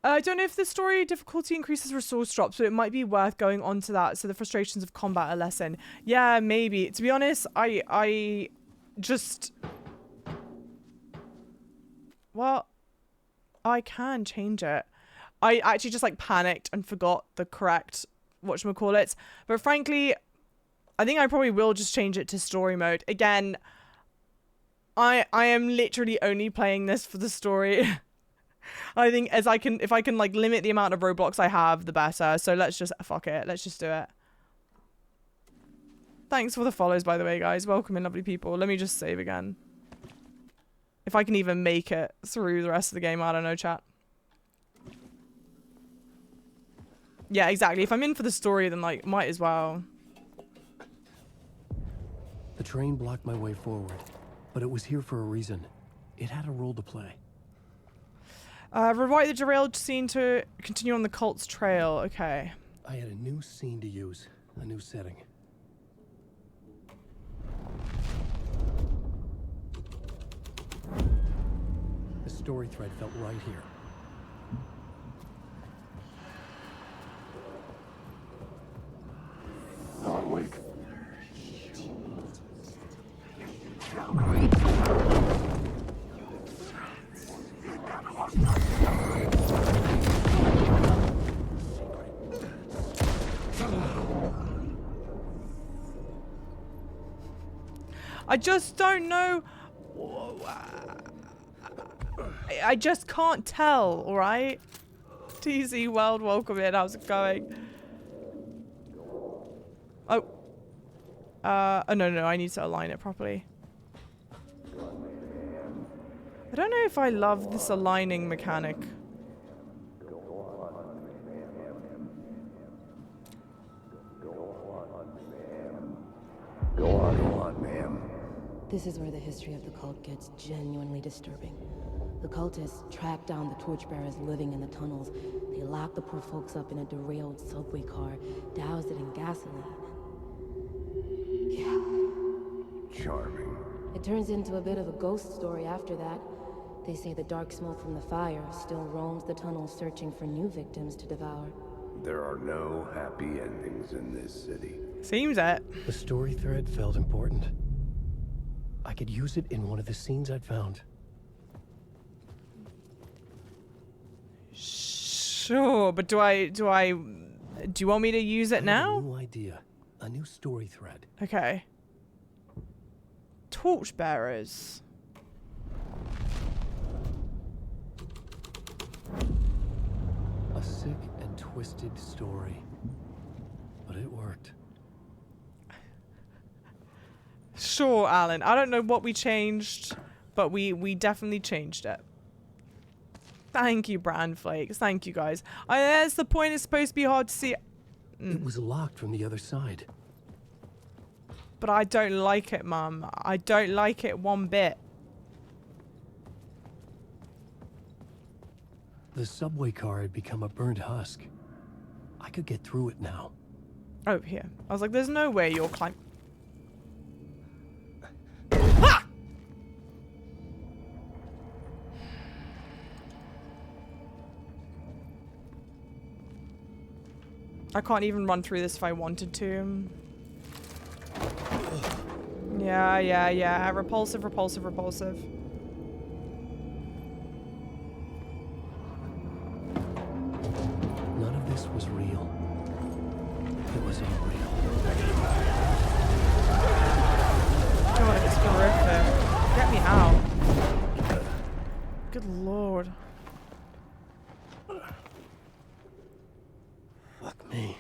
I don't know if the story difficulty increases resource drops, but it might be worth going on to that so the frustrations of combat are lessen. Yeah, maybe. To be honest, I just... Well, I can change it. I actually just like panicked and forgot the correct whatchamacallit. But frankly, I think I probably will just change it to story mode. Again, I am literally only playing this for the story. I think if I can like limit the amount of Roblox I have, the better. So let's just fuck it. Let's just do it. Thanks for the follows, by the way, guys. Welcome in, lovely people. Let me just save again. If I can even make it through the rest of the game, I don't know, chat. Yeah, exactly. If I'm in for the story, then like might as well. The train blocked my way forward, but it was here for a reason. It had a role to play. Rewrite the derailed scene to continue on the cult's trail. Okay. I had a new scene to use, a new setting. The story thread felt right here. I just don't know. I just can't tell, alright? TZ World, welcome in. How's it going? Oh. Oh, no, I need to align it properly. I don't know if I love this aligning mechanic. Go on, ma'am. This is where the history of the cult gets genuinely disturbing. The cultists track down the torchbearers living in the tunnels. They lock the poor folks up in a derailed subway car, douse it in gasoline. Yeah. Charming. It turns into a bit of a ghost story after that. They say the dark smoke from the fire still roams the tunnels searching for new victims to devour. There are no happy endings in this city. Seems it. The story thread felt important. I could use it in one of the scenes I'd found. Sure, but do you want me to use it now? A new idea. A new story thread. Okay. Torchbearers. A sick and twisted story. But it worked. Sure, Alan. I don't know what we changed, but we definitely changed it. Thank you, Bran Flakes. Thank you, guys. That's the point. It's supposed to be hard to see. It was locked from the other side. But I don't like it, Mum. I don't like it one bit. The subway car had become a burnt husk. I could get through it now. Oh, here. I was like, there's no way you'll climb. I can't even run through this if I wanted to. Yeah. Repulsive. None of this was real. It was all real. God, it's horrific. Get me out. Good lord. Fuck me.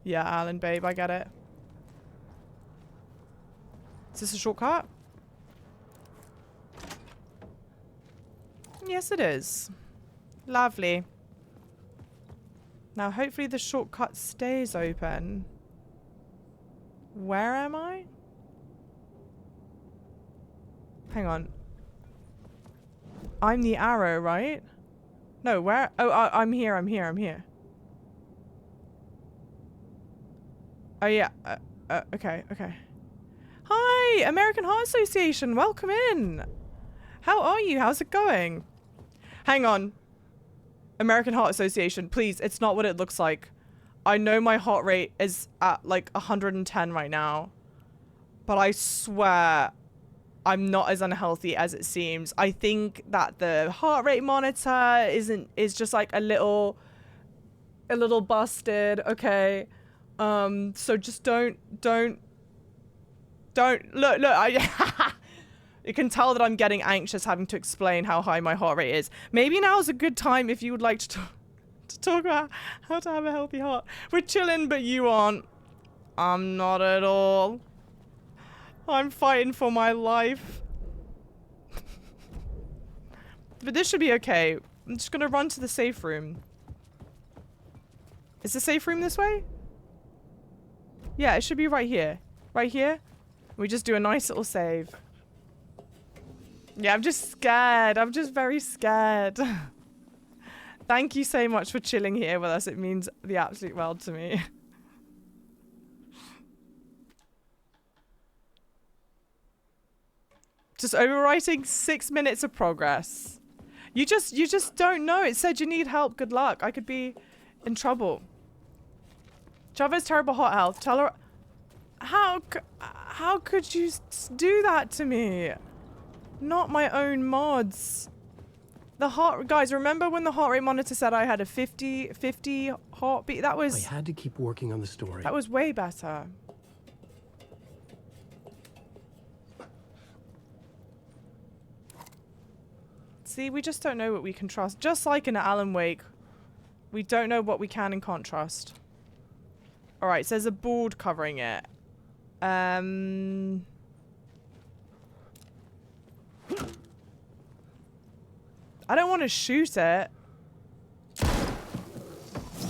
Yeah, Alan, babe, I get it. Is this a shortcut? Yes, it is. Lovely. Now, hopefully the shortcut stays open. Where am I? Hang on. I'm the arrow, right? No, where? Oh, I'm here. Oh, yeah. Okay. Hi, American Heart Association. Welcome in. How are you? How's it going? Hang on. American Heart Association, please. It's not what it looks like. I know my heart rate is at like 110 right now. But I swear I'm not as unhealthy as it seems. I think that the heart rate monitor is just like a little busted, okay? So just don't look, you can tell that I'm getting anxious having to explain how high my heart rate is. Maybe now is a good time if you would like to talk about how to have a healthy heart. We're chilling, but you aren't. I'm not at all. I'm fighting for my life. But this should be okay. I'm just gonna run to the safe room. Is the safe room this way? Yeah, it should be right here. Right here. We just do a nice little save. Yeah, I'm just scared. I'm just very scared. Thank you so much for chilling here with us. It means the absolute world to me. Just overwriting 6 minutes of progress. You just don't know. It said you need help. Good luck. I could be in trouble. Java's terrible heart health. Tell her. How could you do that to me? Not my own mods. The heart, guys, remember when the heart rate monitor said I had a 50 heartbeat? That was... I had to keep working on the story. That was way better. See, we just don't know what we can trust. Just like in Alan Wake, we don't know what we can and can't trust. Alright, so there's a board covering it. I don't want to shoot it.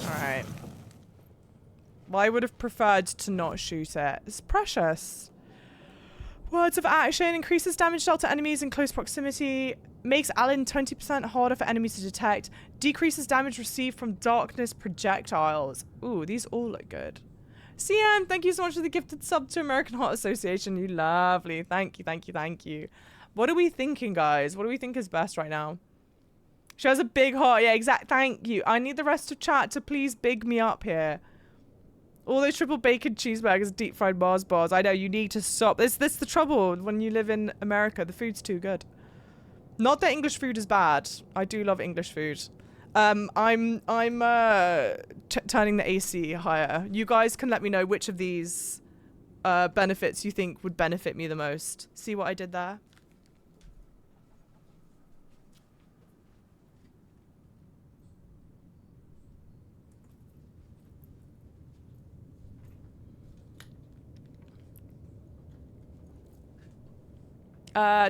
Alright. Well, I would have preferred to not shoot it. It's precious. Words of action. Increases damage dealt to enemies in close proximity. Makes Alan 20% harder for enemies to detect. Decreases damage received from darkness projectiles. Ooh, these all look good. Cian, thank you so much for the gifted sub to American Heart Association. You lovely. Thank you, thank you, thank you. What are we thinking, guys? What do we think is best right now? She has a big heart. Yeah, exact. Thank you. I need the rest of chat to please big me up here. All those triple bacon cheeseburgers, deep fried Mars bars. I know, you need to stop. This the trouble when you live in America. The food's too good. Not that English food is bad. I do love English food. I'm turning the AC higher. You guys can let me know which of these benefits you think would benefit me the most. See what I did there?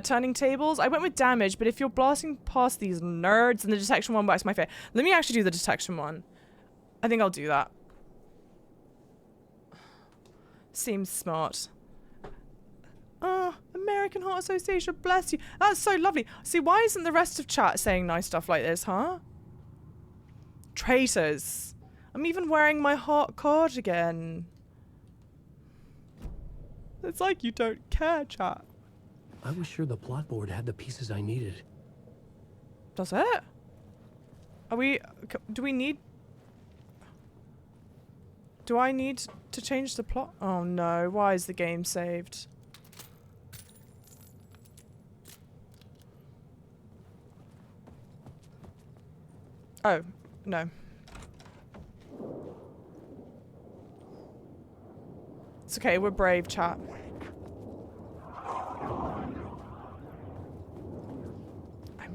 Turning tables. I went with damage, but if you're blasting past these nerds, and the detection one works my favorite. Let me actually do the detection one. I think I'll do that. Seems smart. Oh, American Heart Association, bless you. That's so lovely. See, why isn't the rest of chat saying nice stuff like this, huh? Traitors. I'm even wearing my heart cardigan. It's like you don't care, chat. I was sure the plot board had the pieces I needed. Does it? Are we... Do we need... Do I need to change the plot? Oh no, why is the game saved? Oh, no. It's okay, we're brave, chat.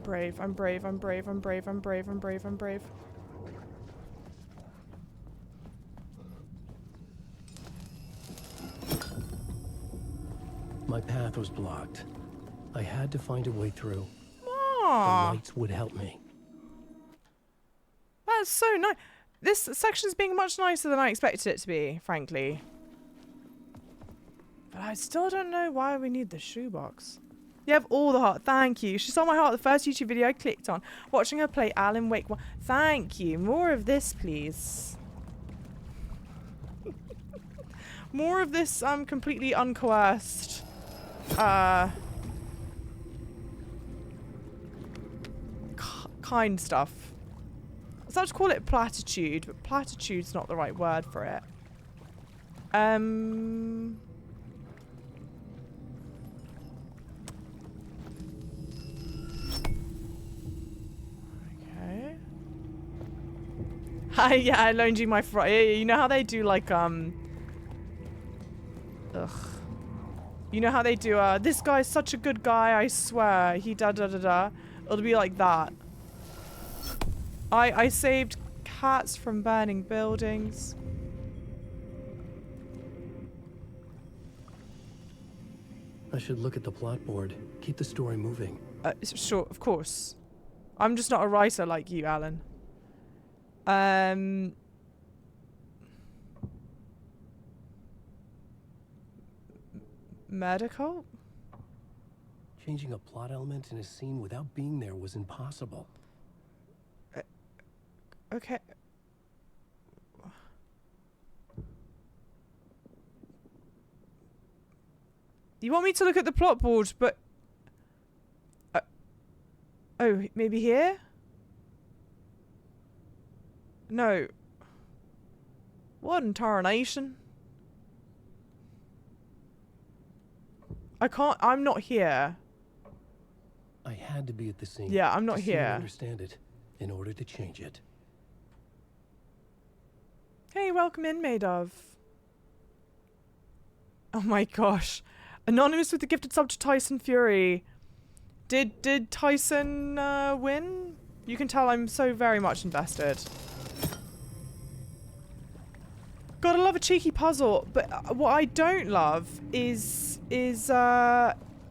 Brave, I'm brave, I'm brave, I'm brave, I'm brave, I'm brave, I'm brave. My path was blocked. I had to find a way through. Aww. The lights would help me. That's so nice. This section's being much nicer than I expected it to be, frankly. But I still don't know why we need the shoebox. You have all the heart. Thank you. She saw my heart the first YouTube video I clicked on. Watching her play Alan Wake 1. Thank you. More of this, please. More of this completely uncoerced kind stuff. I was about to call it platitude, but platitude's not the right word for it. Hi, yeah, I loaned you my Friday. You know how they do like ugh. You know how they do this guy's such a good guy, I swear. He da da da da. It'll be like that. I saved cats from burning buildings. I should look at the plot board. Keep the story moving. Sure, of course. I'm just not a writer like you, Alan. Medical? Changing a plot element in a scene without being there was impossible. Okay. You want me to look at the plot board, but... oh, maybe here? No. What in tarnation? I can't... I'm not here. I had to be at the scene. Yeah, I'm not to see and here. understand it in order to change it. Hey, welcome in, Maydove. Oh my gosh. Anonymous with the gifted sub to Tyson Fury. Did Tyson win? You can tell I'm so very much invested. Gotta love a cheeky puzzle, but what I don't love is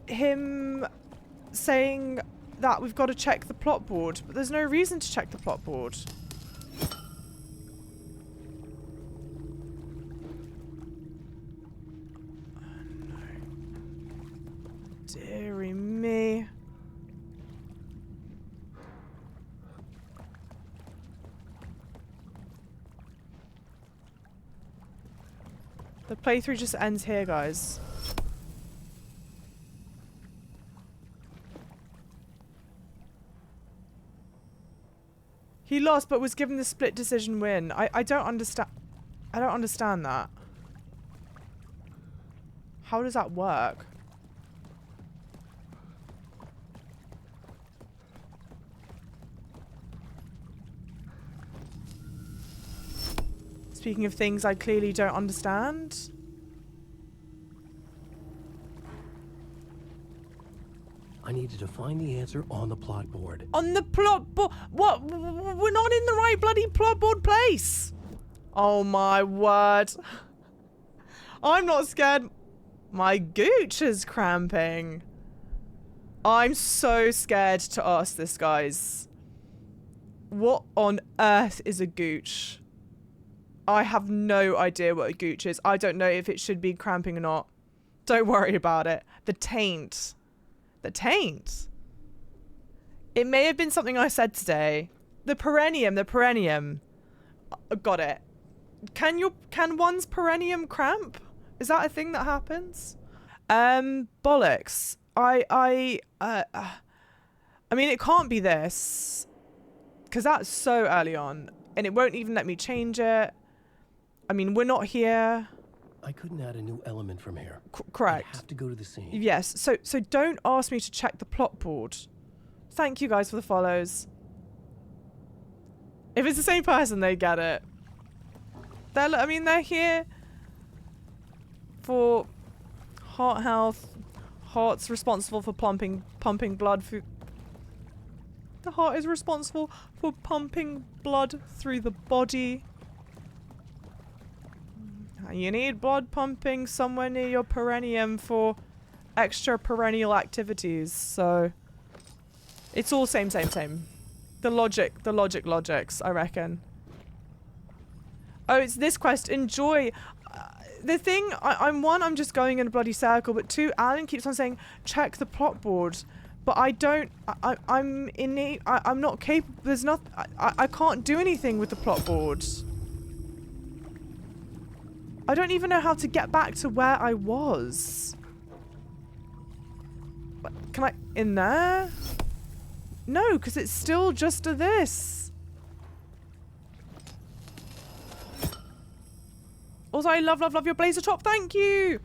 him saying that we've got to check the plot board, but there's no reason to check the plot board. Dearie me. The playthrough just ends here, guys. He lost, but was given the split decision win. I don't understand. I don't understand that. How does that work? Speaking of things I clearly don't understand. I needed to find the answer on the plot board. On the plot board? What? We're not in the right bloody plot board place. Oh my word. I'm not scared. My gooch is cramping. I'm so scared to ask this, guys. What on earth is a gooch? I have no idea what a gooch is. I don't know if it should be cramping or not. Don't worry about it. The taint. The taint. It may have been something I said today. The perineum. The perineum. Got it. Can one's perineum cramp? Is that a thing that happens? Bollocks. I mean, it can't be this. Because that's so early on. And it won't even let me change it. I mean, we're not here. I couldn't add a new element from here. Correct. I have to go to the scene. Yes. So don't ask me to check the plot board. Thank you guys for the follows. If it's the same person, they get it. They're here for heart health. Heart's responsible for pumping blood through. The heart is responsible for pumping blood through the body. You need blood pumping somewhere near your perineum for extra perennial activities, so it's all same. The logics, I reckon. Oh, it's this quest. Enjoy. The thing, I'm just going in a bloody circle, but two, Alan keeps on saying, check the plot board. But I don't, I'm not capable, there's not, I can't do anything with the plot board. I don't even know how to get back to where I was. Can I, in there? No, because it's still just a this. Also, I love your blazer top. Thank you.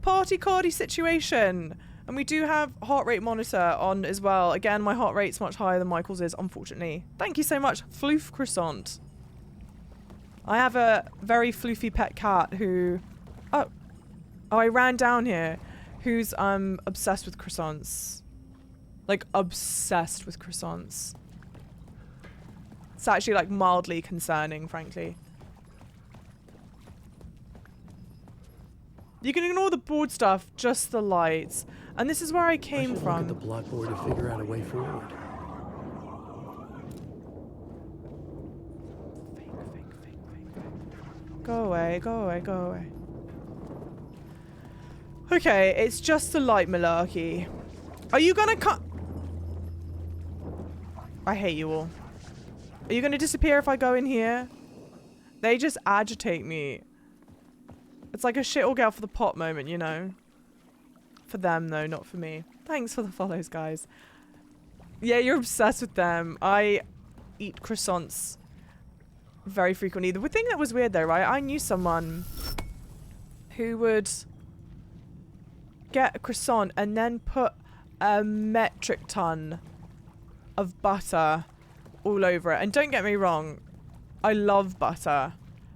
Party cardy situation. And we do have heart rate monitor on as well. Again, my heart rate's much higher than Michael's is, unfortunately. Thank you so much, Floof Croissant. I have a very floofy pet cat who... Oh, I ran down here. Who's obsessed with croissants. Like, obsessed with croissants. It's actually, like, mildly concerning, frankly. You can ignore the board stuff, just the lights. And this is where I came from. Look at the plot board to figure out a way forward. Go away, go away, go away. Okay, it's just the light malarkey. Are you gonna cut? I hate you all. Are you gonna disappear if I go in here? They just agitate me. It's like a shit or get out for the pot moment, you know? For them, though, not for me. Thanks for the follows, guys. Yeah, you're obsessed with them. I eat croissants very frequently. The thing that was weird, though, right? I knew someone who would get a croissant and then put a metric ton of butter all over it. And don't get me wrong, I love butter,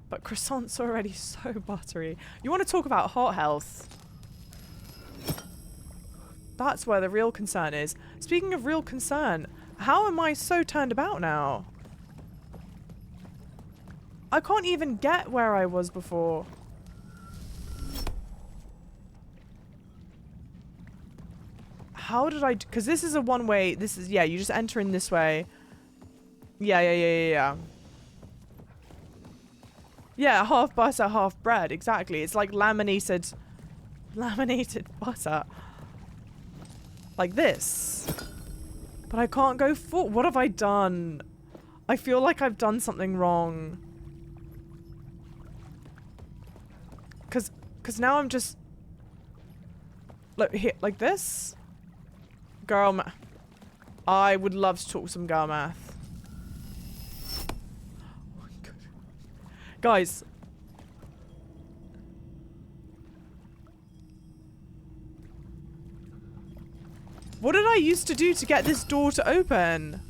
but croissants are already so buttery. You want to talk about heart health? That's where the real concern is. Speaking of real concern, how am I so turned about now? I can't even get where I was before. How did I... Because this is a one-way... This is... Yeah, you just enter in this way. Yeah. Yeah, half butter, half bread. Exactly. It's like laminated butter. Like this. But I can't go forward. What have I done? I feel like I've done something wrong. Cause now I'm just... Look, here, like this? Girl math. I would love to talk some girl math. Oh my God. Guys. What did I used to do to get this door to open?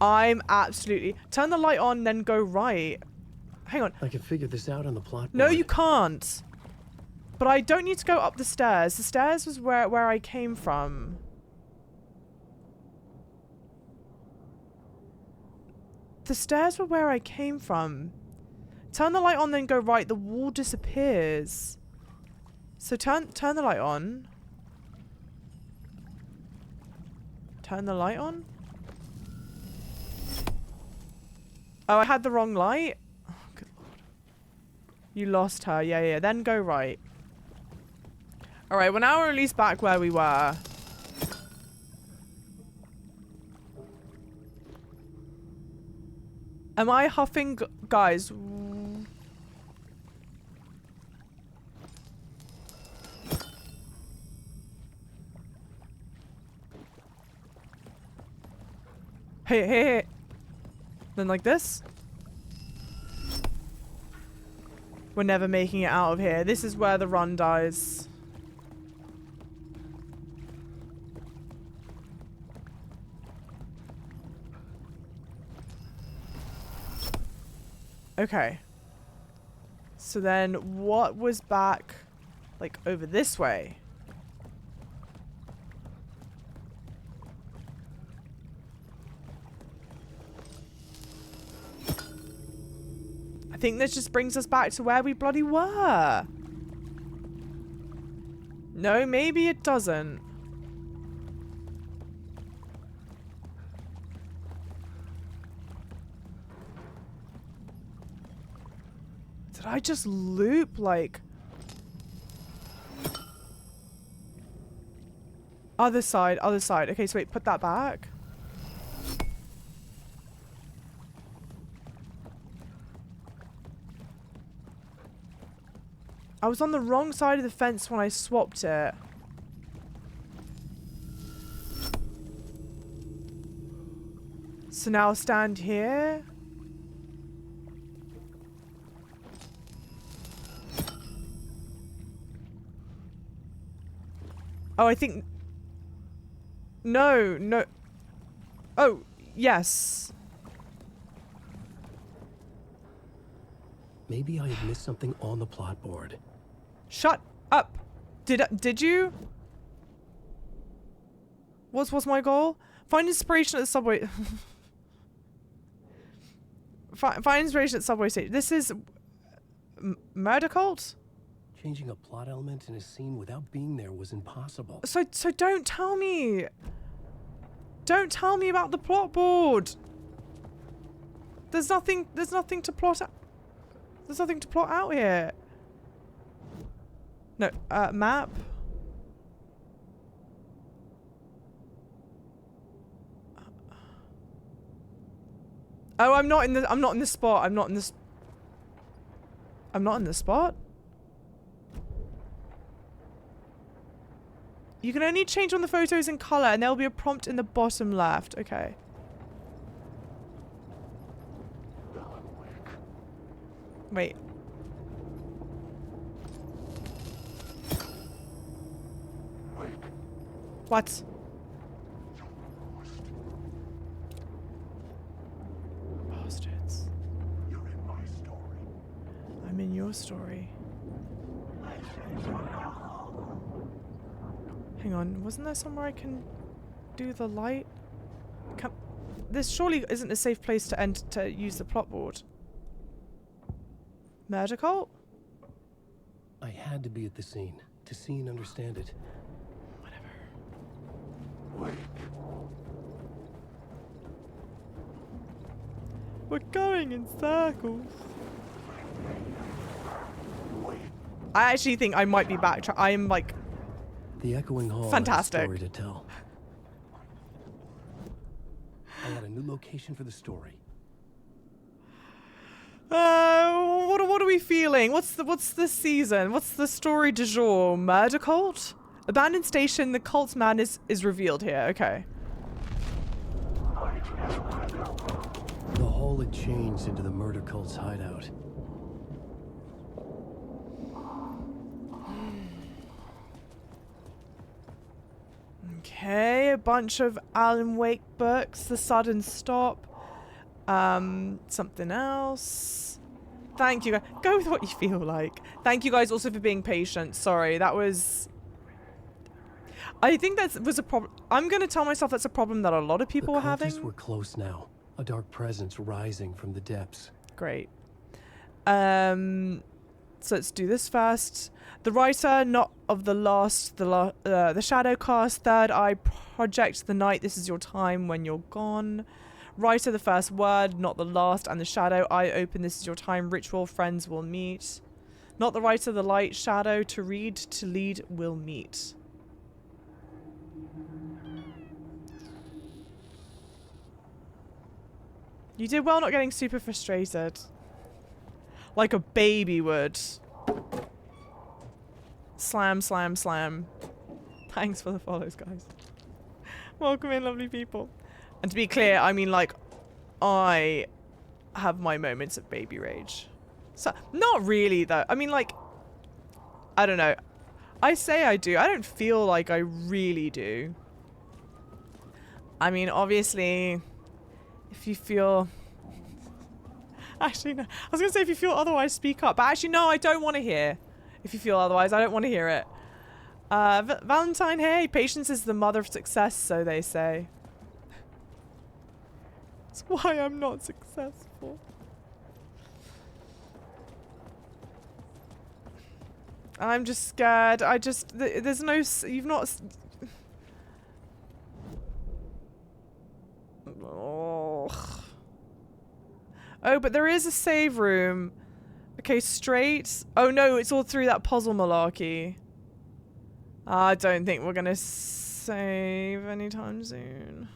I'm absolutely... Turn the light on, then go right. Hang on. I can figure this out on the plot board. No, you can't. But I don't need to go up the stairs. The stairs was where I came from. The stairs were where I came from. Turn the light on, then go right. The wall disappears. So turn the light on. Turn the light on? Oh, I had the wrong light? Oh, good lord. You lost her. Yeah. Then go right. Alright, we're now at least back where we were. Am I huffing... Guys. Hey. Then like this. We're never making it out of here. This is where the run dies. Okay. So then what was back, like, over this way? I think this just brings us back to where we bloody were. No, maybe it doesn't. Did I just loop, like... Other side. Okay, so wait, put that back. I was on the wrong side of the fence when I swapped it. So now I'll stand here. Oh, I think... No. Oh, yes. Maybe I have missed something on the plot board. Shut up. Did you? What's my goal? Find inspiration at the subway. Find inspiration at the subway station. This is... Murder cult? Changing a plot element in a scene without being there was impossible. So don't tell me. Don't tell me about the plot board. There's nothing to plot out. There's nothing to plot out here. No, map. Oh, I'm not in the spot. I'm not in the spot. You can only change on the photos in color, and there'll be a prompt in the bottom left. Okay. Wait. What? Bastards. You're in my story. I'm in your story. Hang on, wasn't there somewhere I can do the light? This surely isn't a safe place to use the plot board. Murder cult? I had to be at the scene to see and understand it. Whatever. Wait. We're going in circles. I actually think I might be backtrack. I am like The echoing hall fantastic. has a story to tell. I got a new location for the story. What are we feeling? What's the season? What's the story du jour? Murder cult? Abandoned station, the cult's madness is revealed here. Okay. The hall had changed into the murder cult's hideout. Okay, a bunch of Alan Wake books. The sudden stop. Something else. Thank you guys. Go with what you feel like. Thank you guys also for being patient. Sorry, that was... I think that was a problem. I'm going to tell myself that's a problem that a lot of people were having. We're close now. A dark presence rising from the depths. Great. So let's do this first. The writer, not of the last, the shadow cast, third eye project, the night, this is your time when you're gone. Writer, the first word, not the last, and the shadow, eye open, this is your time, ritual, friends will meet. Not the writer, the light, shadow, to read, to lead, will meet. You did well not getting super frustrated. Like a baby would. Slam, slam, slam. Thanks for the follows, guys. Welcome in, lovely people. And to be clear, I mean, like, I have my moments of baby rage. So, not really, though. I mean, like, I don't know. I say I do. I don't feel like I really do. I mean, obviously, if you feel... Actually, no. I was going to say if you feel otherwise, speak up. But actually, no, I don't want to hear. If you feel otherwise, I don't want to hear it. Valentine, hey, patience is the mother of success, so they say. That's why I'm not successful. I'm just scared. There's no, you've not... Oh, but there is a save room. Okay, straight. Oh no, it's all through that puzzle malarkey. I don't think we're gonna save anytime soon.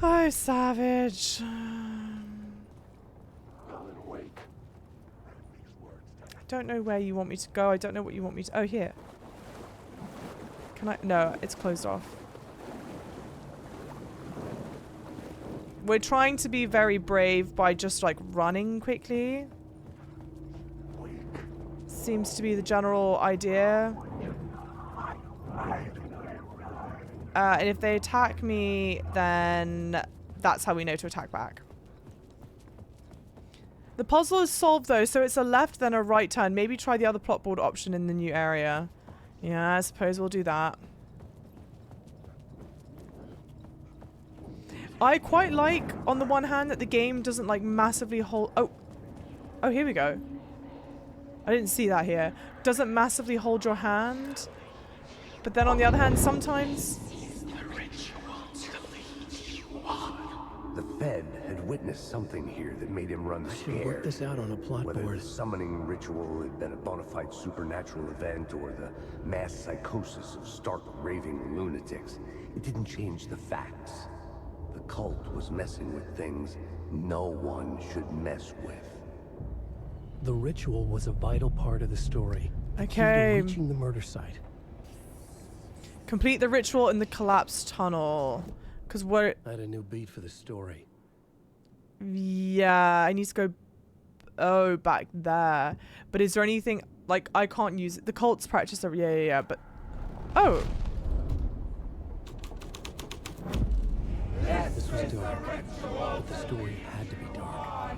Oh, savage. I don't know where you want me to go. I don't know what you want me to... Oh, here. Can I... No, it's closed off. We're trying to be very brave by just, like, running quickly. Seems to be the general idea. And if they attack me, then that's how we know to attack back. The puzzle is solved, though, so it's a left, then a right turn. Maybe try the other plot board option in the new area. Yeah, I suppose we'll do that. I quite like, on the one hand, that the game doesn't, like, massively hold... Oh, here we go. I didn't see that here. Doesn't massively hold your hand. But then on the other hand, sometimes... The Fed had witnessed something here that made him run scared. Work this out on a plot Whether board. the summoning ritual had been a bona fide supernatural event or the mass psychosis of stark raving lunatics, it didn't change the facts. The cult was messing with things no one should mess with. The ritual was a vital part of the story. Okay. Reaching the murder site. Complete the ritual in the collapsed tunnel. Because we're... I had a new beat for the story. Yeah, I need to go... Oh, back there. But is there anything... Like, I can't use it. The cult's practice... Yeah, but... Oh. This was dark, but the story had to be dark.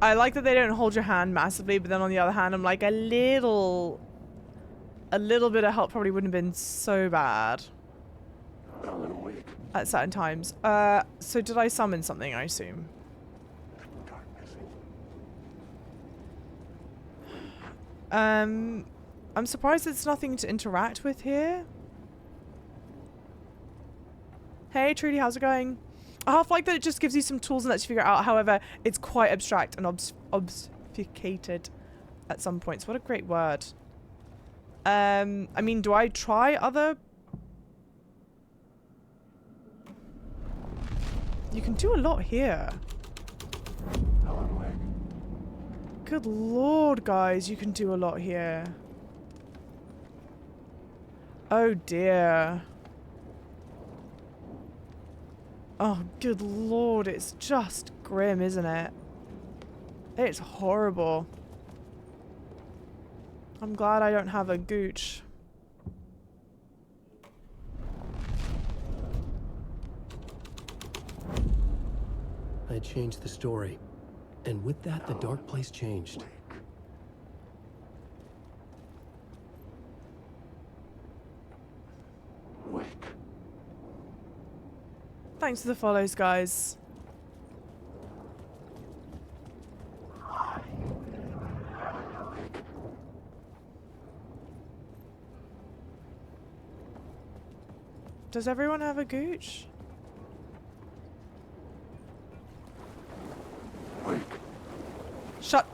I like that they don't hold your hand massively, but then on the other hand, I'm like, a little bit of help probably wouldn't have been so bad at certain times. So did I summon something, I assume? I'm surprised there's nothing to interact with here. Hey Trudy, how's it going? I half like that it just gives you some tools and lets you figure it out. However, it's quite abstract and obfuscated at some points. What a great word. I mean, do I try other... You can do a lot here. Good lord, guys, you can do a lot here. Oh dear. Oh, good lord, it's just grim, isn't it? It's horrible. I'm glad I don't have a gooch. I changed the story, and with that, the dark place changed. Thanks for the follows, guys. Does everyone have a gooch? Shut.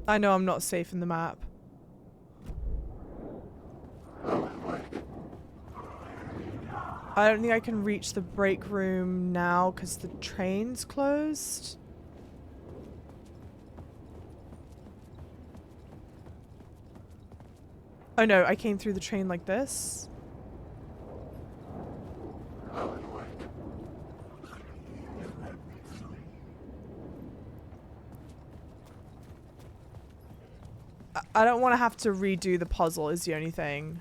I know I'm not safe in the map. I don't think I can reach the break room now because the train's closed. Oh no, I came through the train like this. I don't want to have to redo the puzzle is the only thing.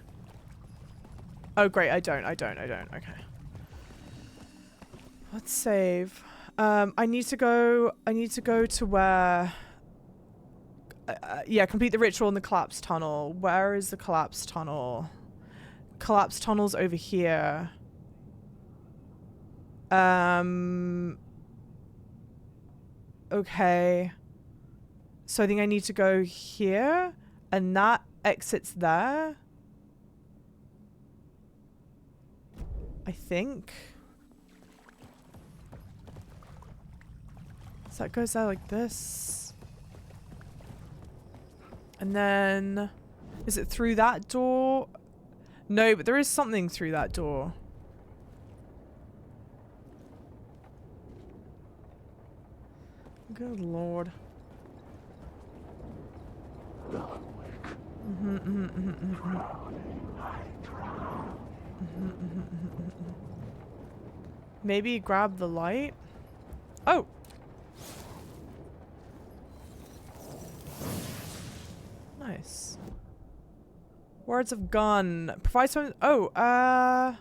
Oh great, I don't. Okay. Let's save. I need to go to where... yeah, complete the ritual in the collapsed tunnel. Where is the collapsed tunnel? Collapsed tunnel's over here. Okay. So I think I need to go here, and that exits there. I think. So that goes out like this. And then, is it through that door? No, but there is something through that door. Good lord. Maybe grab the light? Oh! Nice. Words of gun. Provide some... Oh, I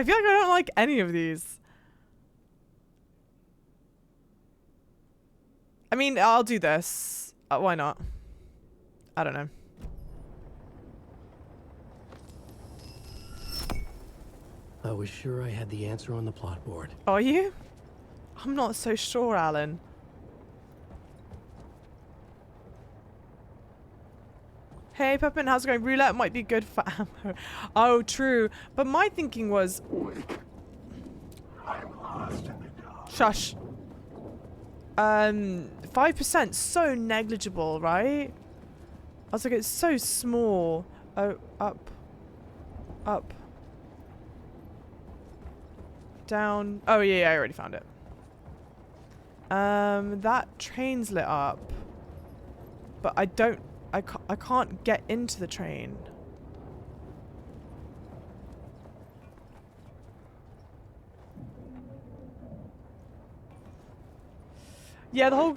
feel like I don't like any of these. I mean, I'll do this. Why not? I don't know. I was sure I had the answer on the plot board. Are you? I'm not so sure, Alan. Hey, Peppermint, how's it going? Roulette might be good for ammo. Oh, true. But my thinking was... Shush. 5%, so negligible, right? I was like, it's so small. Oh, up. Up. Down. Oh, yeah, I already found it. That train's lit up. But I can't get into the train. Yeah, the whole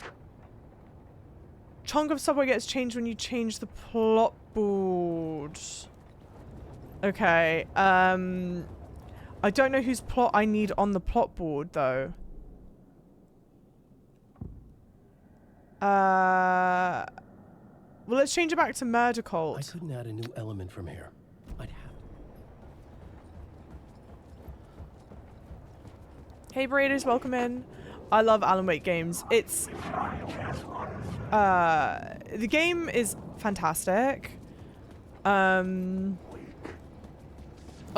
chunk of subway gets changed when you change the plot board. Okay, I don't know whose plot I need on the plot board, though. Well, let's change it back to Murder Cult. I couldn't add a new element from here. I'd have Hey, Braiders, welcome in. I love Alan Wake games. It's... the game is fantastic. Or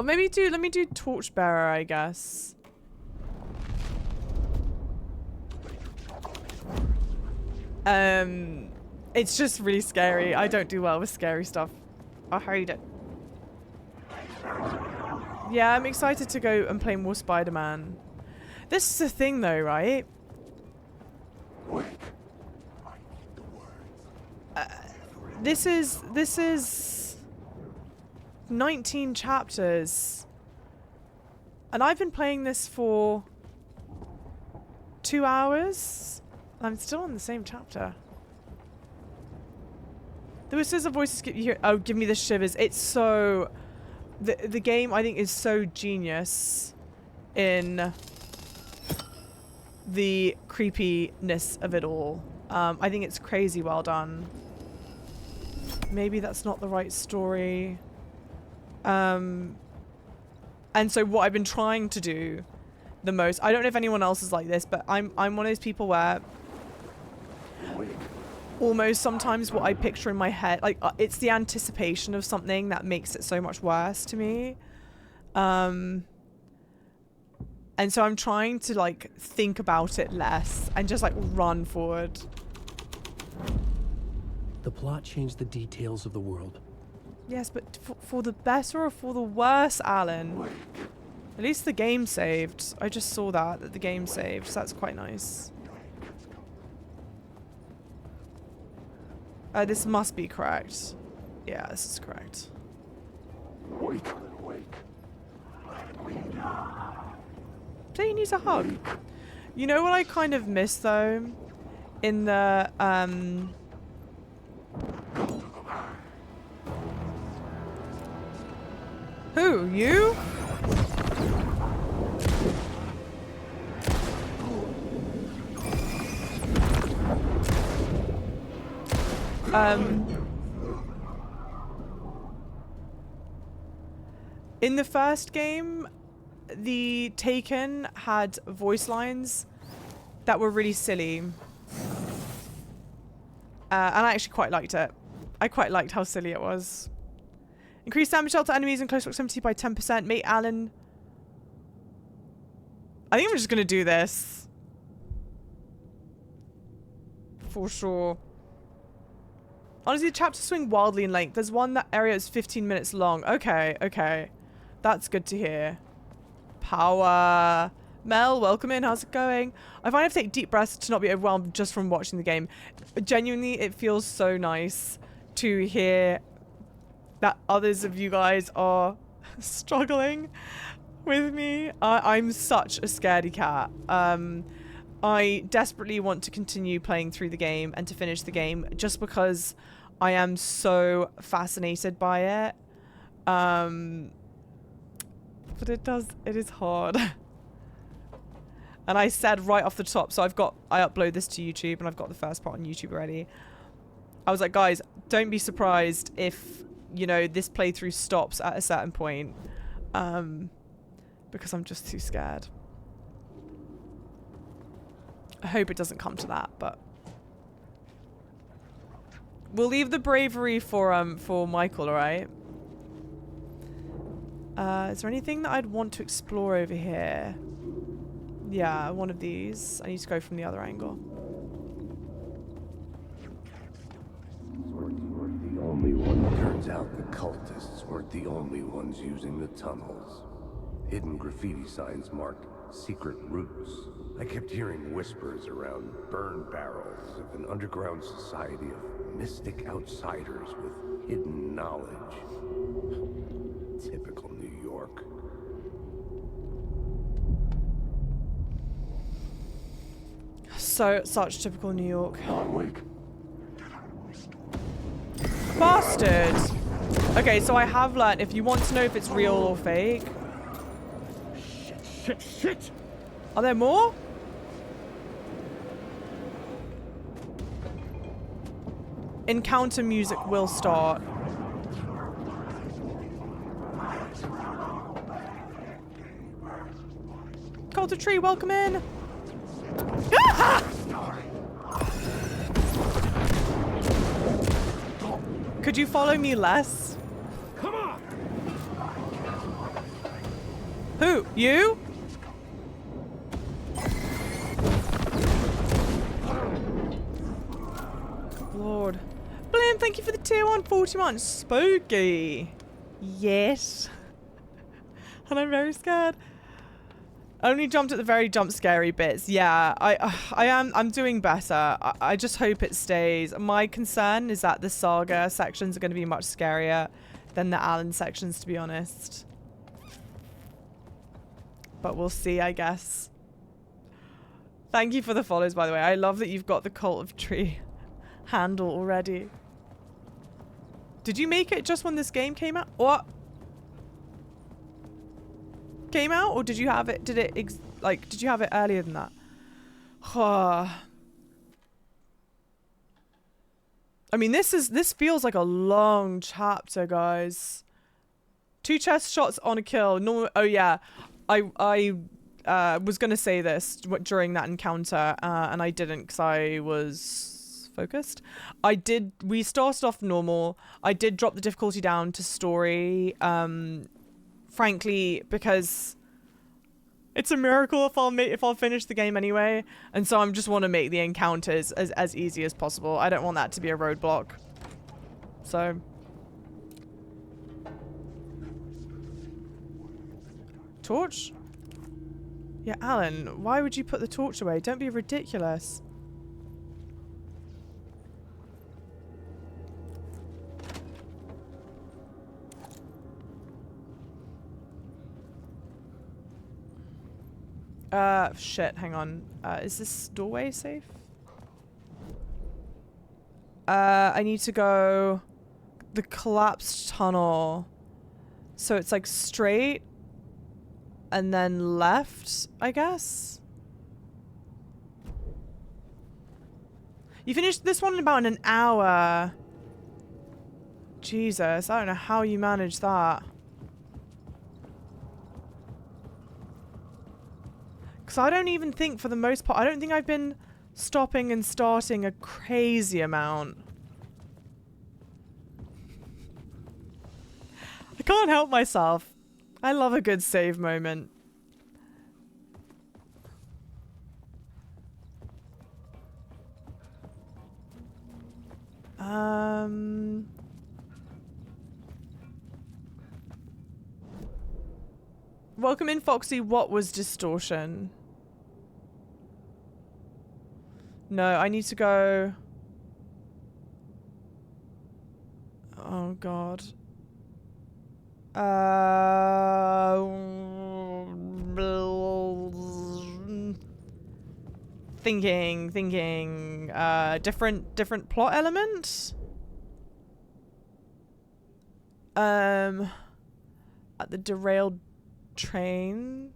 maybe let me do Torchbearer, I guess. It's just really scary. I don't do well with scary stuff. I hate it. Yeah, I'm excited to go and play more Spider-Man. This is the thing though, right? This is 19 chapters. And I've been playing this for 2 hours. I'm still on the same chapter. The whispers of voices you hear. Oh, give me the shivers. It's so... The game, I think, is so genius in the creepiness of it all. I think it's crazy well done. Maybe that's not the right story. And so what I've been trying to do the most... I don't know if anyone else is like this, but I'm one of those people where... almost sometimes what I picture in my head, like it's the anticipation of something that makes it so much worse to me. And so I'm trying to like think about it less and just like run forward. The plot changed the details of the world. Yes, but for the better or for the worse, Alan? At least the game saved. I just saw that the game saved, so that's quite nice. This must be correct. Yeah, this is correct. He needs a hug. You know what I kind of miss though? In the Who? You? In the first game, the Taken had voice lines that were really silly. And I actually quite liked it. I quite liked how silly it was. Increase damage dealt to enemies in close proximity by 10%. Mate, Alan. I think I'm just gonna do this. For sure. Honestly, the chapters swing wildly in length. There's one that area is 15 minutes long. Okay, okay. That's good to hear. Power. Mel, welcome in. How's it going? I find I have to take deep breaths to not be overwhelmed just from watching the game. Genuinely, it feels so nice to hear that others of you guys are struggling with me. I'm such a scaredy cat. I desperately want to continue playing through the game and to finish the game just because I am so fascinated by it. But it is hard. And I said right off the top, so I upload this to YouTube and I've got the first part on YouTube already. I was like, guys, don't be surprised if, you know, this playthrough stops at a certain point. Because I'm just too scared. I hope it doesn't come to that, but we'll leave the bravery for Michael, alright? Is there anything that I'd want to explore over here? Yeah, one of these. I need to go from the other angle. The only one Turns out the cultists weren't the only ones using the tunnels. Hidden graffiti signs marked secret routes. I kept hearing whispers around burn barrels of an underground society of mystic outsiders with hidden knowledge. Typical New York. Such typical New York. Wake. Bastard! Okay, so I have learned if you want to know if it's real or fake. Shit! Are there more? Encounter music will start. Cult of Tree, welcome in! Ah! Could you follow me less? Come on! Who? You? Lord. Blim, thank you for the tier 1 40 months. Spooky. Yes. And I'm very scared. Only jumped at the very jump scary bits. Yeah, I'm doing better. I just hope it stays. My concern is that the Saga sections are going to be much scarier than the Alan sections, to be honest. But we'll see, I guess. Thank you for the follows, by the way. I love that you've got the Cult of Tree handle already. Did you make it just when this game came out? What? Came out, or did you have it? Did you have it earlier than that? I mean, this feels like a long chapter, guys. 2 chest shots on a kill. No, oh yeah, I was gonna say this during that encounter, and I didn't because I was focused. We started off normal. I did drop the difficulty down to story. Frankly, because it's a miracle if I'll finish the game anyway, and so I just want to make the encounters as easy as possible. I don't want that to be a roadblock. So torch? Yeah, Alan, why would you put the torch away? Don't be ridiculous. Shit, hang on. Is this doorway safe? I need to go the collapsed tunnel. So it's like straight and then left, I guess. You finished this one in about an hour. Jesus, I don't know how you managed that. Because I don't even think, for the most part, I don't think I've been stopping and starting a crazy amount. I can't help myself. I love a good save moment. Welcome in, Foxy. What was distortion? No, I need to go... Oh, God. Thinking. Different plot element? At the derailed train?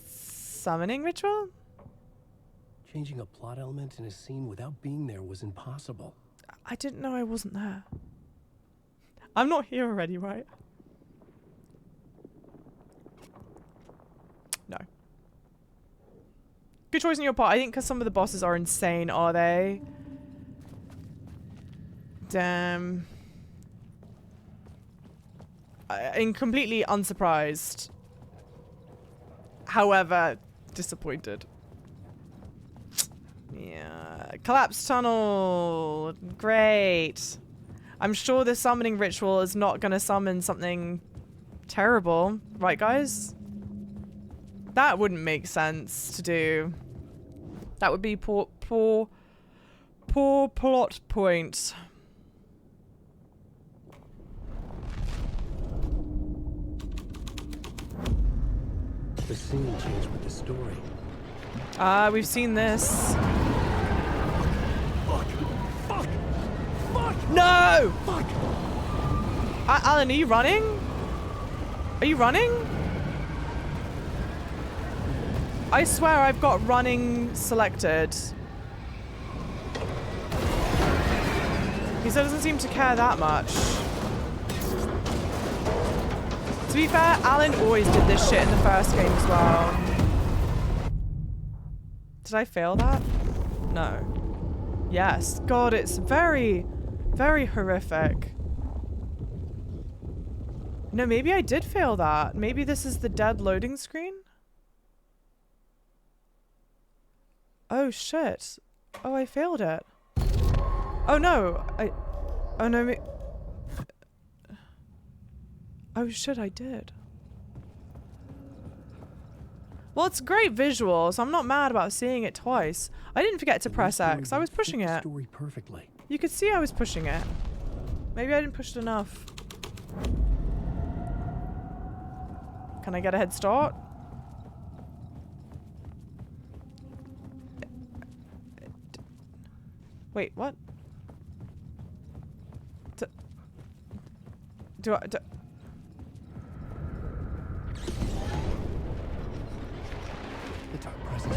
Summoning ritual? Changing a plot element in a scene without being there was impossible. I didn't know I wasn't there. I'm not here already, right? No. Good choice on your part. I think because some of the bosses are insane, are they? Damn. I'm completely unsurprised. However, disappointed. Yeah. Collapsed tunnel. Great. I'm sure this summoning ritual is not gonna summon something terrible. Right, guys? That wouldn't make sense to do. That would be poor plot point. The scene changed with the story. Ah, we've seen this. Fuck! No! Fuck! Alan, are you running? Are you running? I swear I've got running selected. He still doesn't seem to care that much. To be fair, Alan always did this shit in the first game as well. Did I fail that? No. Yes. God, it's very, very horrific. No, maybe I did fail that. Maybe this is the dead loading screen? Oh, shit. Oh, I failed it. Oh, no. Oh, no. Oh, shit, I did. Well, it's great visual, so I'm not mad about seeing it twice. I didn't forget to press X. I was pushing it. Story perfectly. You could see I was pushing it. Maybe I didn't push it enough. Can I get a head start? Wait, what? Do I... The dark presence.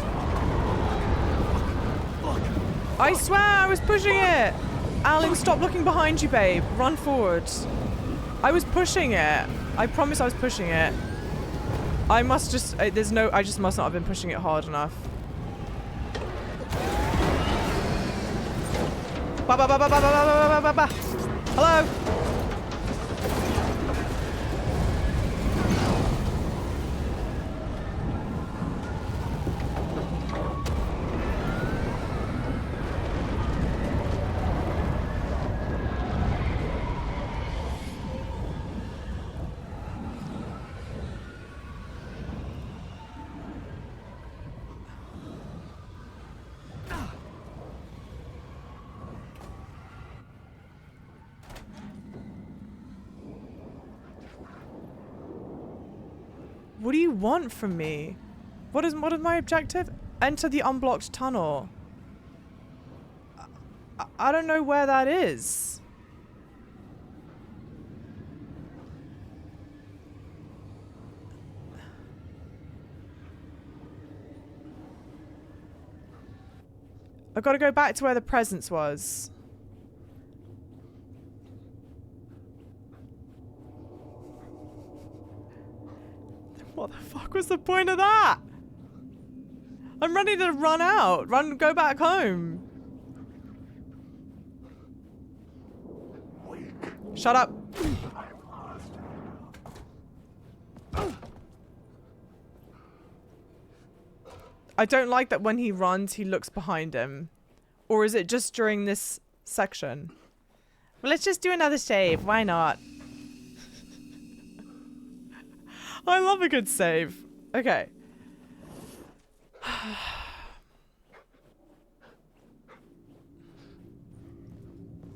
I swear I was pushing it! Alan, stop looking behind you, babe. Run forward. I was pushing it. I promise I was pushing it. I must just... I just must not have been pushing it hard enough. Ba ba ba ba ba ba ba ba ba ba. Hello? What do you want from me? What is my objective? Enter the unblocked tunnel. I don't know where that is. I've got to go back to where the presence was. What the fuck was the point of that? I'm ready to run out. Go back home. Shut up. I don't like that when he runs, he looks behind him. Or is it just during this section? Well, let's just do another save. Why not? I love a good save. Okay.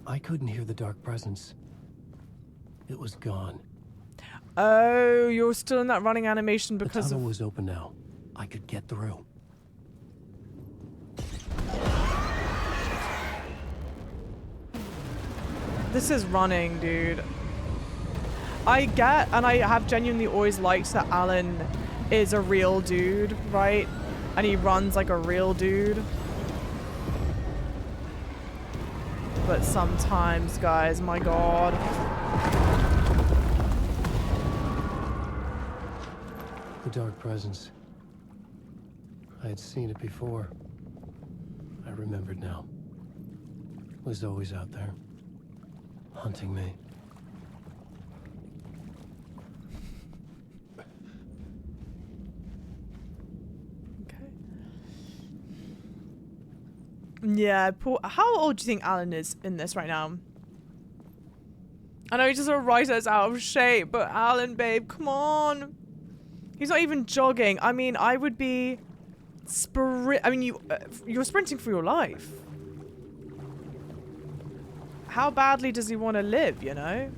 I couldn't hear the dark presence. It was gone. Oh, you're still in that running animation because the tunnel was open now. I could get through. This is running, dude. I get, and I have genuinely always liked that Alan is a real dude, right? And he runs like a real dude. But sometimes, guys, my god. The dark presence. I had seen it before. I remembered now. It was always out there, hunting me. Yeah, how old do you think Alan is in this right now? I know he just sort of writes us out of shape, but Alan, babe, come on. He's not even jogging. I mean, I would be you're sprinting for your life. How badly does he want to live, you know?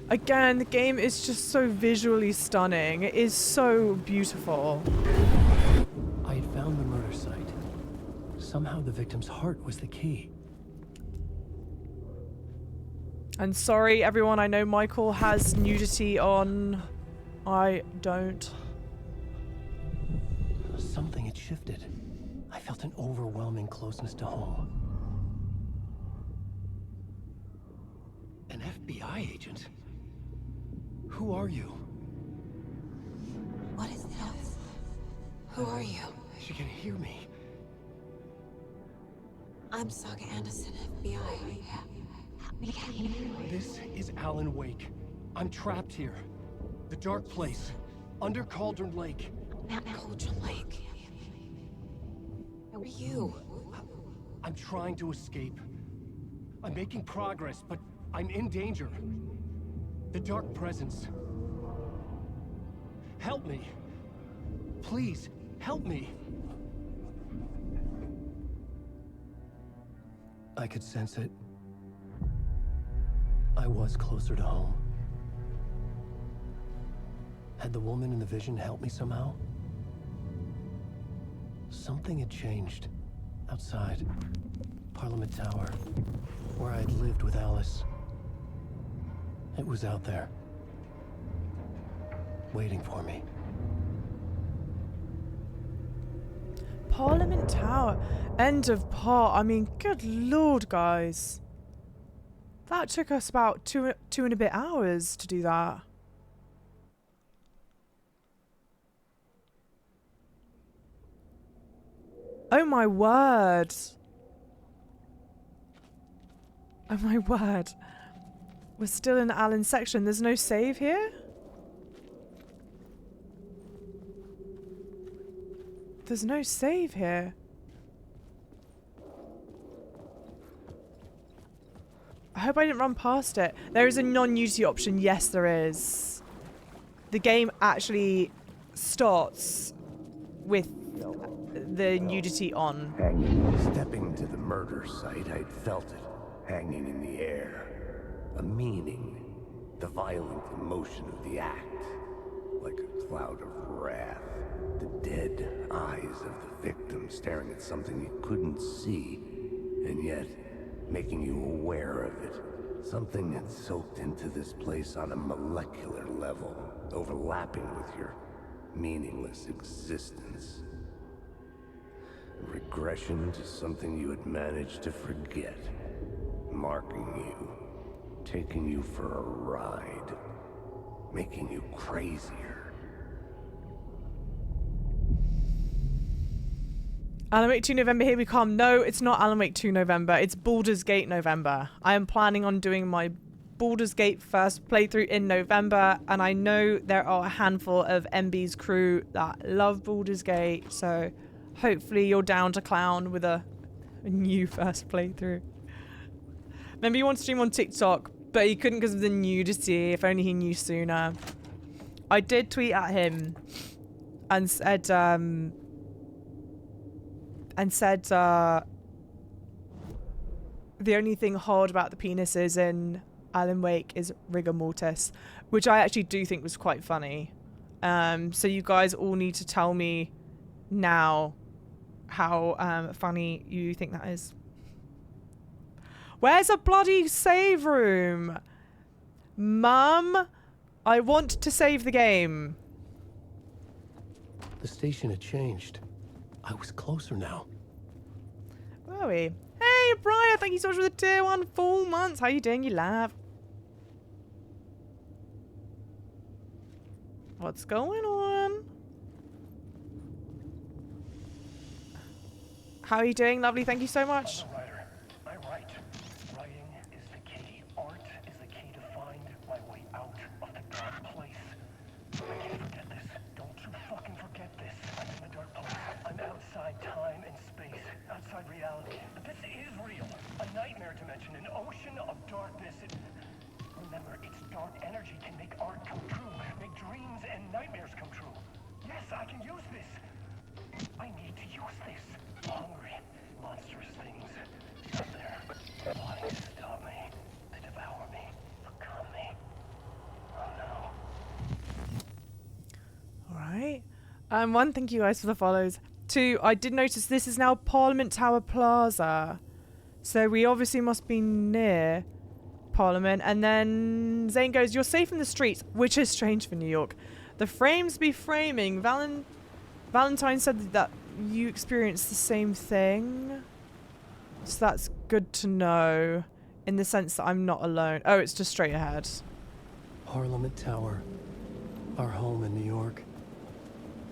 Again, the game is just so visually stunning. It is so beautiful. I had found the murder site. Somehow the victim's heart was the key. And sorry, everyone, I know Michael has nudity on. I don't. Something had shifted. I felt an overwhelming closeness to home. An FBI agent? Who are you? What is this? Who are you? She can hear me. I'm Saga Anderson, FBI. This is Alan Wake. I'm trapped here. The dark place. Under Cauldron Lake. Cauldron Lake. Who are you? I'm trying to escape. I'm making progress, but I'm in danger. The dark presence. Help me. Please, help me. I could sense it. I was closer to home. Had the woman in the vision helped me somehow? Something had changed. Outside. Parliament Tower. Where I had lived with Alice. It was out there. Waiting for me. Parliament Tower. End of part. I mean, good lord, guys. That took us about two and a bit hours to do that. Oh my word. Oh my word. We're still in Alan's section. There's no save here? There's no save here. I hope I didn't run past it. There is a non-nudity option. Yes, there is. The game actually starts with the nudity on. Stepping to the murder site, I'd felt it, hanging in the air. A meaning. The violent emotion of the act. Like a cloud of wrath. The dead eyes of the victim staring at something you couldn't see, and yet making you aware of it. Something had soaked into this place on a molecular level, overlapping with your meaningless existence. Regression to something you had managed to forget. Marking you. Taking you for a ride. Making you crazier. Alan Wake 2 November, here we come. No, it's not Alan Wake 2 November. It's Baldur's Gate November. I am planning on doing my Baldur's Gate first playthrough in November, and I know there are a handful of MB's crew that love Baldur's Gate, so hopefully you're down to clown with a new first playthrough. Remember, you want to stream on TikTok, but he couldn't because of the nudity. If only he knew sooner. I did tweet at him and said, the only thing hard about the penises in Alan Wake is rigor mortis, which I actually do think was quite funny. So you guys all need to tell me now how funny you think that is. Where's a bloody save room? Mum, I want to save the game. The station had changed. I was closer now. Where are we? Hey, Brian, thank you so much for the tier 1 full months. How you doing, you love? What's going on? How are you doing, lovely? Thank you so much. Writer, I write. Writing is the key. Art is the key to find my way out of the dark place. I can't forget this. Don't you fucking forget this. I'm in the dark place. I'm outside time and space. Outside reality. But this is real. A nightmare dimension. An ocean of darkness. Remember, its dark energy can make art come true, make dreams and nightmares come true. Yes, I can use this. I need to use this. Hungry, monstrous things out there, wanting to stop me, to devour me, become me. Oh no. Alright. One, thank you guys for the follows. Two, I did notice this is now Parliament Tower Plaza. So we obviously must be near Parliament. And then Zane goes, you're safe in the streets, which is strange for New York. The frames be framing. Valentine said that you experienced the same thing. So that's good to know. In the sense that I'm not alone. Oh, it's just straight ahead. Parliament Tower. Our home in New York.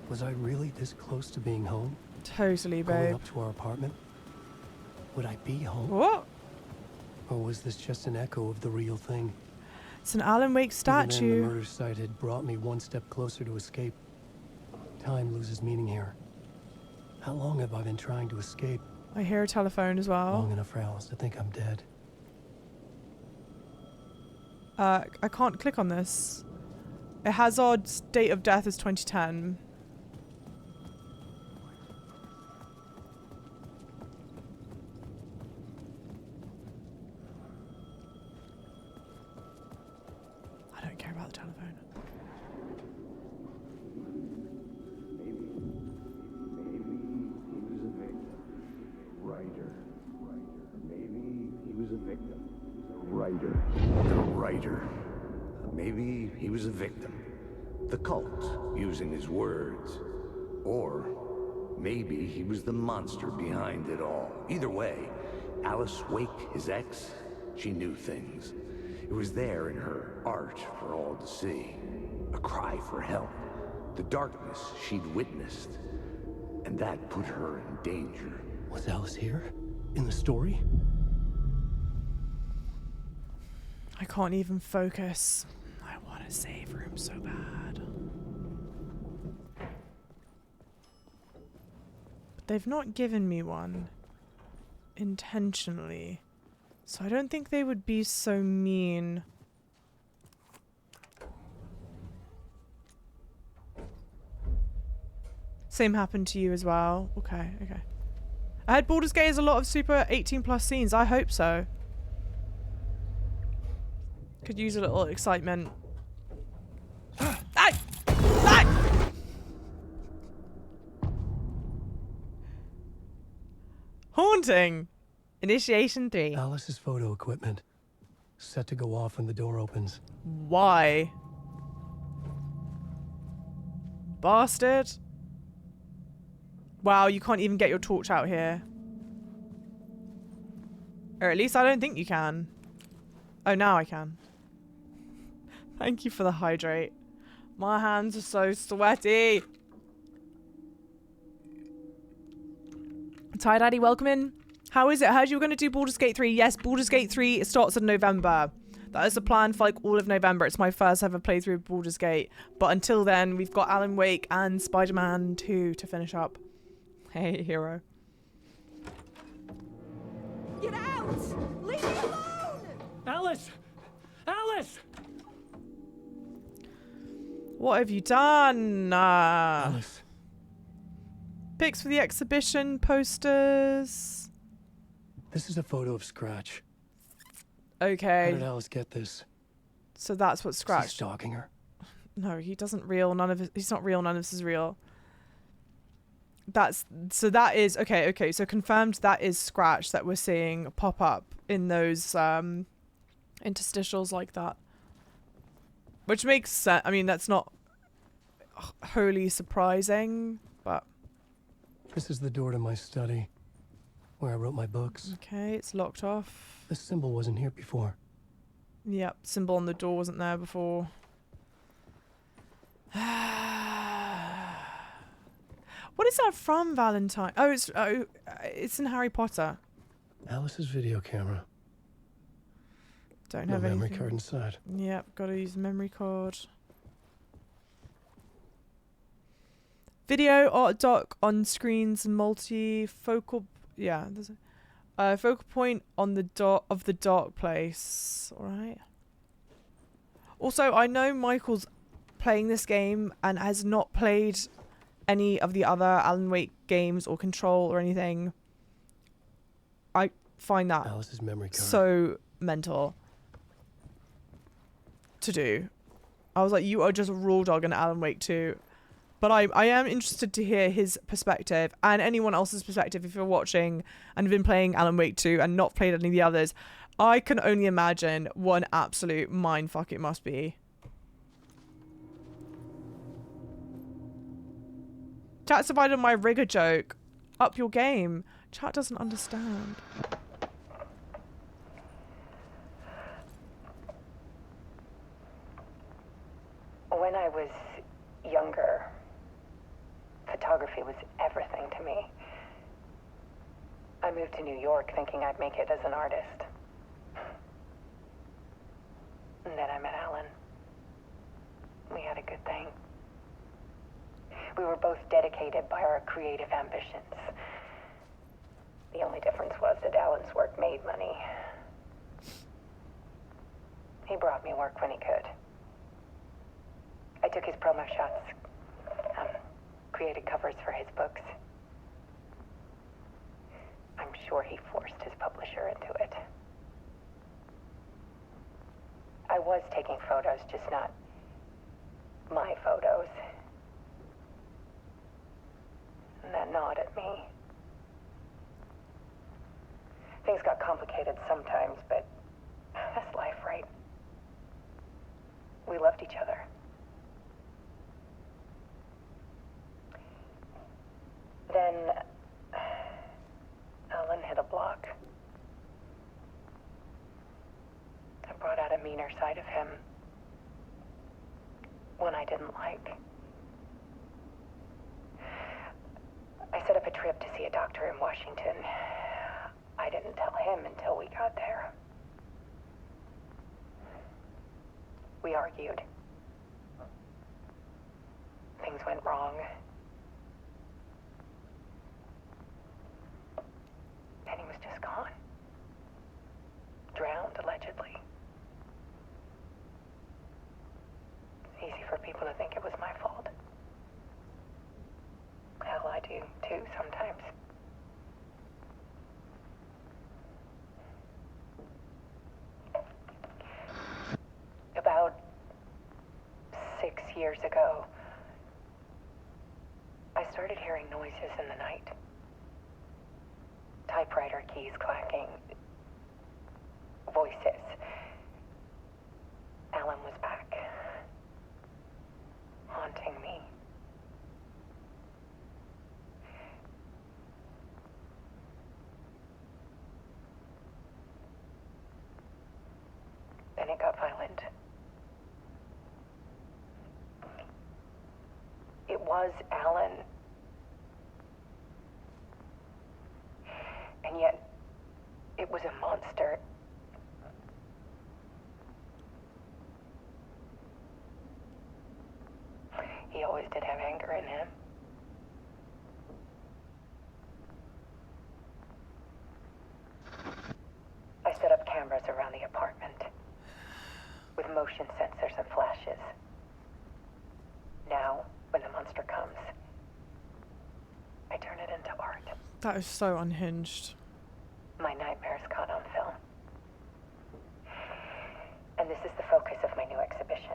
Was I really this close to being home? Totally, Going babe. up to our apartment? Would I be home? What? Or was this just an echo of the real thing? It's an Alan Wake Even then, statue. the murder site had brought me one step closer to escape. Time loses meaning here. How long have I been trying to escape? I hear a telephone as well. Long enough for Alice to think I'm dead. I can't click on this. It has our date of death as 2010. I don't care about the telephone. The writer. Maybe he was a victim. The cult, using his words. Or maybe he was the monster behind it all. Either way, Alice Wake, his ex, she knew things. It was there in her art for all to see. A cry for help. The darkness she'd witnessed. And that put her in danger. Was Alice here? In the story? I can't even focus. I want a save room so bad. But they've not given me one intentionally. So I don't think they would be so mean. Same happened to you as well. Okay, okay. I heard Baldur's Gate has a lot of super 18+ scenes. I hope so. Could use a little excitement. Ay! Ay! Haunting. Initiation 3. Alice's photo equipment. Set to go off when the door opens. Why? Bastard. Wow, you can't even get your torch out here. Or at least I don't think you can. Oh, now I can. Thank you for the hydrate. My hands are so sweaty. Ty Daddy, welcome in. How is it? I heard you were going to do Baldur's Gate 3. Yes, Baldur's Gate 3 starts in November. That is the plan for like all of November. It's my first ever playthrough of Baldur's Gate. But until then, we've got Alan Wake and Spider-Man 2 to finish up. Hey, hero. Get out! Leave me alone! Alice! Alice! What have you done? Alice. Pics for the exhibition, posters. This is a photo of Scratch. Okay. How did Alice get this? So that's what Is he Scratch. stalking her? No, he doesn't real. None of it. He's not real. None of this is real. That's so that is okay. Okay, so confirmed that is Scratch that we're seeing pop up in those interstitials like that, which makes sense. I mean, that's not wholly surprising, but This is the door to my study, where I wrote my books. okay, it's locked off. This symbol wasn't here before. Yep, symbol on the door wasn't there before. What is that from, Valentine? Oh, it's in Harry Potter. Alice's video camera. Don't No have memory anything. card inside. Yep, gotta use memory card. Video art dock on screens, multifocal. Yeah, there's a focal point on the dot of the dark place. All right. Also, I know Michael's playing this game and has not played any of the other Alan Wake games or Control or anything. I find that Alice's memory card. so mental to do. I was like, you are just a raw dog in Alan Wake 2. But I am interested to hear his perspective and anyone else's perspective if you're watching and have been playing Alan Wake 2 and not played any of the others. I can only imagine what an absolute mindfuck it must be. Chat's divided my rigger joke. Up your game. Chat doesn't understand. When I was younger, photography was everything to me. I moved to New York thinking I'd make it as an artist. And then I met Alan. We had a good thing. We were both dedicated by our creative ambitions. The only difference was that Alan's work made money. He brought me work when he could. I took his promo shots, created covers for his books. I'm sure he forced his publisher into it. I was taking photos, just not my photos. And that gnawed at me. Things got complicated sometimes, but that's life, right? We loved each other. Then Alan hit a block. I brought out a meaner side of him. One I didn't like. I set up a trip to see a doctor in Washington. I didn't tell him until we got there. We argued. Things went wrong. And he was just gone. Drowned, allegedly. It's easy for people to think it was my fault. Hell, I do too sometimes. About 6 years ago, I started hearing noises in the night. Typewriter keys clacking. Voices. Alan was back. Haunting me. Then it got violent. It was Alan. And yet, it was a monster. He always did have anger in him. I set up cameras around the apartment with motion sensors and flashes. Now, when the monster comes, I turn it into art. That is so unhinged. My nightmares caught on film. And this is the focus of my new exhibition.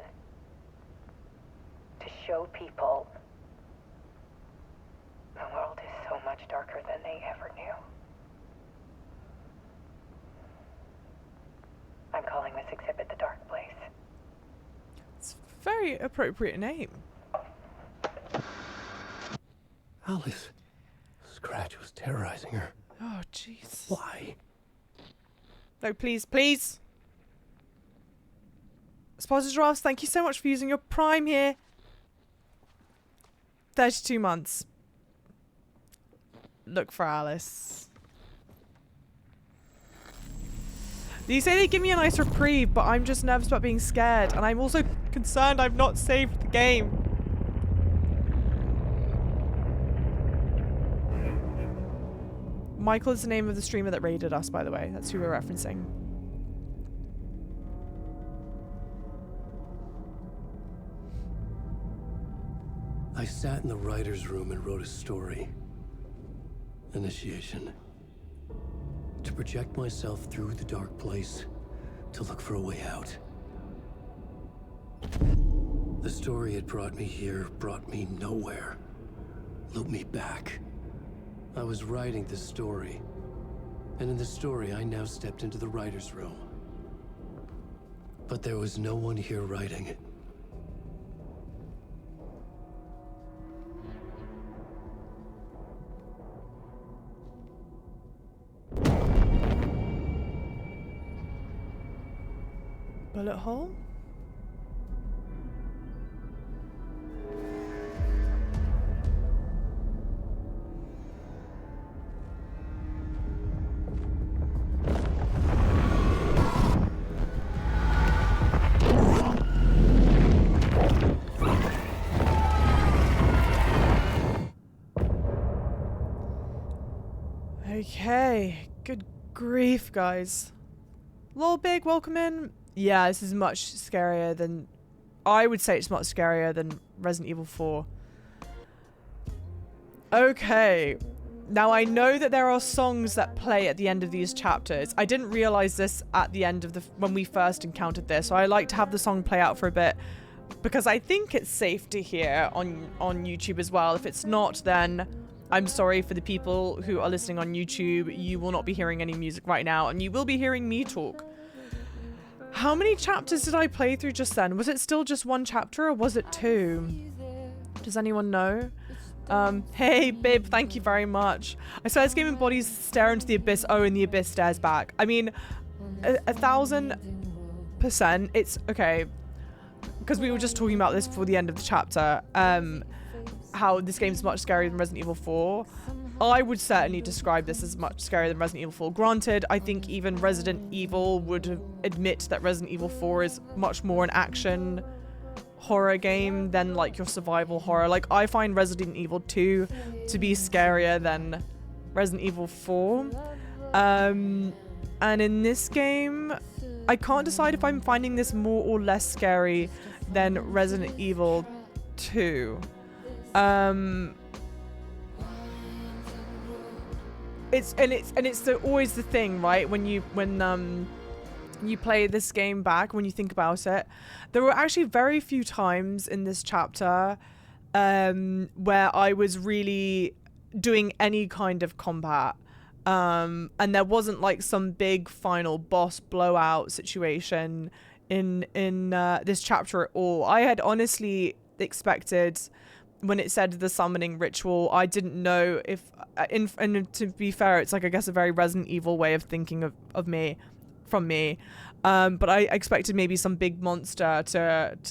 To show people the world is so much darker than they ever knew. I'm calling this exhibit The Dark Place. It's a very appropriate name. Alice. Scratch was terrorizing her. Oh, jeez. Why? No, please, please. Sponsors Ross, thank you so much for using your Prime here. 32 months. Look for Alice. You say they give me a nice reprieve, but I'm just nervous about being scared, and I'm also concerned I've not saved the game. Michael is the name of the streamer that raided us, by the way. That's who we're referencing. I sat in the writer's room and wrote a story. Initiation. To project myself through the dark place, to look for a way out. The story had brought me here, brought me nowhere. Looped me back. I was writing the story. And in the story, I now stepped into the writer's room. But there was no one here writing it. Bullet hole? Okay, good grief, guys. Lol Big, welcome in. Yeah, this is much scarier than... I would say it's much scarier than Resident Evil 4. Okay. Now, I know that there are songs that play at the end of these chapters. I didn't realize this at the end of when we first encountered this, so I like to have the song play out for a bit because I think it's safe to hear on YouTube as well. If it's not, then I'm sorry for the people who are listening on YouTube. You will not be hearing any music right now, and you will be hearing me talk. How many chapters did I play through just then? Was it still just one chapter or was it two? Does anyone know? Hey, babe, thank you very much. I swear this game embodies stare into the abyss. Oh, and the abyss stares back. I mean, 1000%. It's okay. Because we were just talking about this before the end of the chapter. How this game's much scarier than Resident Evil 4. I would certainly describe this as much scarier than Resident Evil 4. Granted, I think even Resident Evil would admit that Resident Evil 4 is much more an action horror game than like your survival horror. Like, I find Resident Evil 2 to be scarier than Resident Evil 4. And in this game, I can't decide if I'm finding this more or less scary than Resident Evil 2. It's always the thing, right? When you play this game back, when you think about it, there were actually very few times in this chapter where I was really doing any kind of combat, and there wasn't like some big final boss blowout situation in this chapter at all. I had honestly expected, when it said the summoning ritual, I didn't know if, and to be fair, it's like, I guess, a very Resident Evil way of thinking of me, from me. But I expected maybe some big monster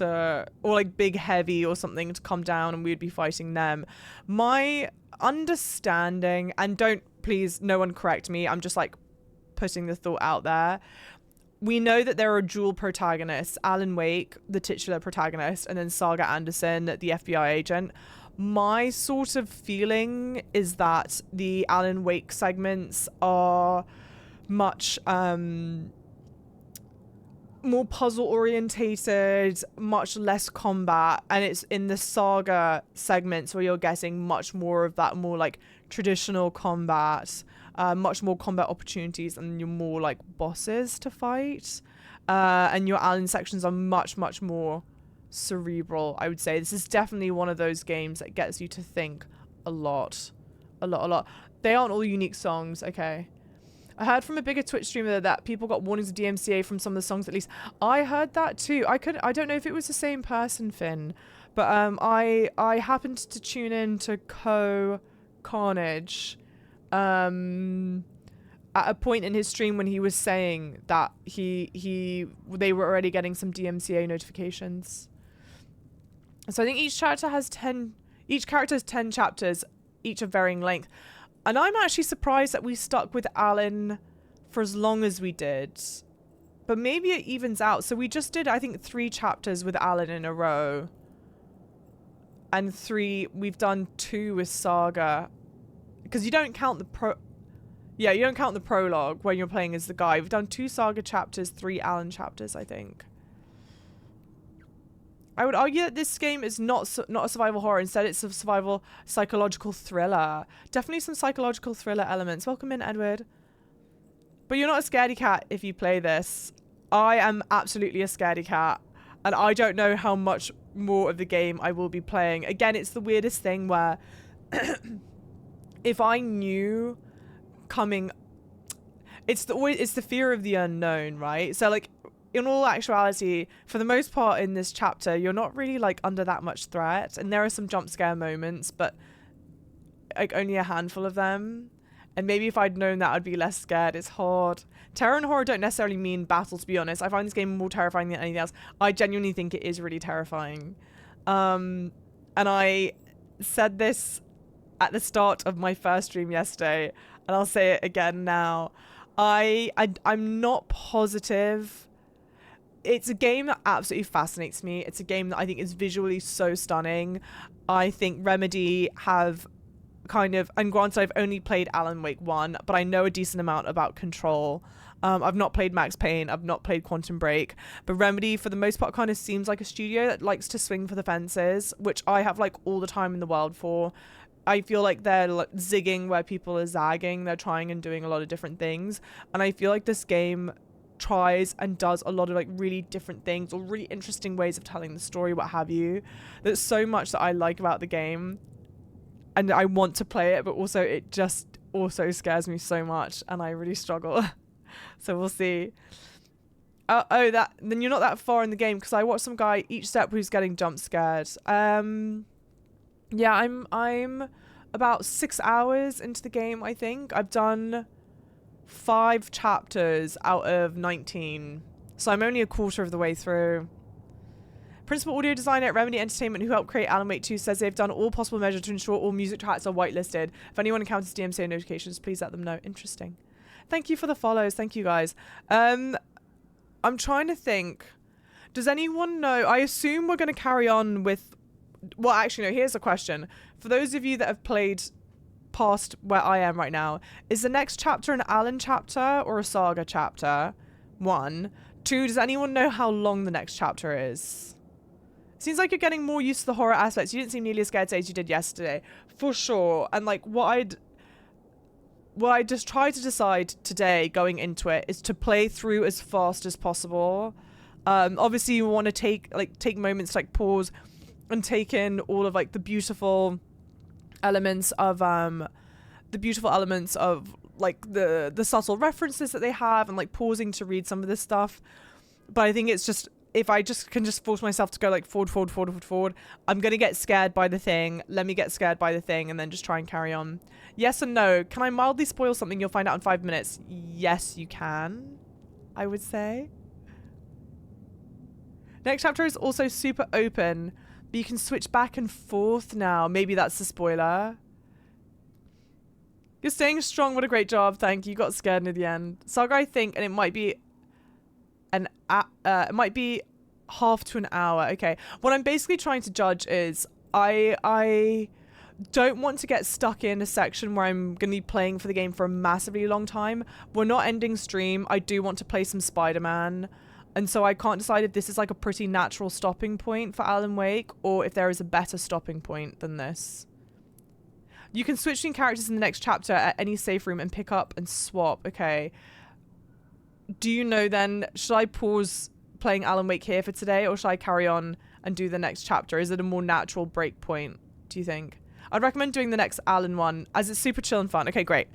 or like big heavy or something to come down and we'd be fighting them. My understanding, and don't, please, no one correct me, I'm just like putting the thought out there. We know that there are dual protagonists, Alan Wake, the titular protagonist, and then Saga Anderson, the FBI agent. My sort of feeling is that the Alan Wake segments are much more puzzle orientated, much less combat, and it's in the Saga segments where you're getting much more of that more like traditional combat. Much more combat opportunities and you're more like bosses to fight, and your Alan sections are much more cerebral. I would say this is definitely one of those games that gets you to think a lot. They aren't all unique songs. Okay, I heard from a bigger Twitch streamer that people got warnings of DMCA from some of the songs. At least I heard that too. I don't know if it was the same person, Finn, but I happened to tune in to Carnage at a point in his stream when he was saying that they were already getting some DMCA notifications. So I think each character has 10 chapters, each of varying length. And I'm actually surprised that we stuck with Alan for as long as we did. But maybe it evens out. So we just did, I think, 3 chapters with Alan in a row. And we've done 2 with Saga. Because you don't count the prologue when you're playing as the guy. We've done 2 Saga chapters, 3 Alan chapters, I think. I would argue that this game is not a survival horror. Instead, it's a survival psychological thriller. Definitely some psychological thriller elements. Welcome in, Edward. But you're not a scaredy cat if you play this. I am absolutely a scaredy cat. And I don't know how much more of the game I will be playing. Again, it's the weirdest thing where if I knew coming... It's the fear of the unknown, right? So, like, in all actuality, for the most part in this chapter, you're not really, like, under that much threat. And there are some jump scare moments, but, like, only a handful of them. And maybe if I'd known that, I'd be less scared. It's hard. Terror and horror don't necessarily mean battle, to be honest. I find this game more terrifying than anything else. I genuinely think it is really terrifying. And I said this at the start of my first stream yesterday, and I'll say it again now. I'm not positive. It's a game that absolutely fascinates me. It's a game that I think is visually so stunning. I think Remedy have kind of, and granted I've only played Alan Wake 1, but I know a decent amount about Control. I've not played Max Payne, I've not played Quantum Break, but Remedy for the most part kind of seems like a studio that likes to swing for the fences, which I have like all the time in the world for. I feel like they're like zigging where people are zagging. They're trying and doing a lot of different things, and I feel like this game tries and does a lot of like really different things or really interesting ways of telling the story, what have you. There's so much that I like about the game, and I want to play it, but also it just also scares me so much, and I really struggle. So we'll see. Then you're not that far in the game, because I watched some guy each step who's getting jump scared. Yeah, I'm about 6 hours into the game, I think. I've done 5 chapters out of 19, so I'm only a quarter of the way through. Principal audio designer at Remedy Entertainment, who helped create Alan Wake 2, says they've done all possible measures to ensure all music tracks are whitelisted. If anyone encounters DMCA notifications, please let them know. Interesting. Thank you for the follows. Thank you, guys. I'm trying to think. Does anyone know? I assume we're going to carry on with... Well, actually, no. Here's a question. For those of you that have played past where I am right now, is the next chapter an Alan chapter or a Saga chapter? 1. 2, does anyone know how long the next chapter is? Seems like you're getting more used to the horror aspects. You didn't seem nearly as scared today as you did yesterday. For sure. And like what I just tried to decide today going into it is to play through as fast as possible. Obviously you want to take moments to like pause and take in all of like the beautiful elements of like the subtle references that they have, and like pausing to read some of this stuff. But I think it's just, if I just can just force myself to go like forward, I'm gonna get scared by the thing. Let me get scared by the thing and then just try and carry on. Yes and no. Can I mildly spoil something? You'll find out in 5 minutes. Yes, you can, I would say. Next chapter is also super open, but you can switch back and forth now. Maybe that's the spoiler. You're staying strong. What a great job. Thank you. You got scared near the end. Saga, I think, and it might be it might be half to an hour. Okay. What I'm basically trying to judge is I don't want to get stuck in a section where I'm going to be playing for the game for a massively long time. We're not ending stream. I do want to play some Spider-Man. And so I can't decide if this is like a pretty natural stopping point for Alan Wake, or if there is a better stopping point than this. You can switch between characters in the next chapter at any safe room and pick up and swap. Okay. Do you know then, should I pause playing Alan Wake here for today, or should I carry on and do the next chapter? Is it a more natural break point, do you think? I'd recommend doing the next Alan one, as it's super chill and fun. Okay, great.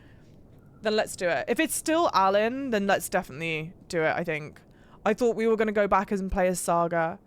Then let's do it. If it's still Alan, then let's definitely do it, I think. I thought we were going to go back and play as Saga.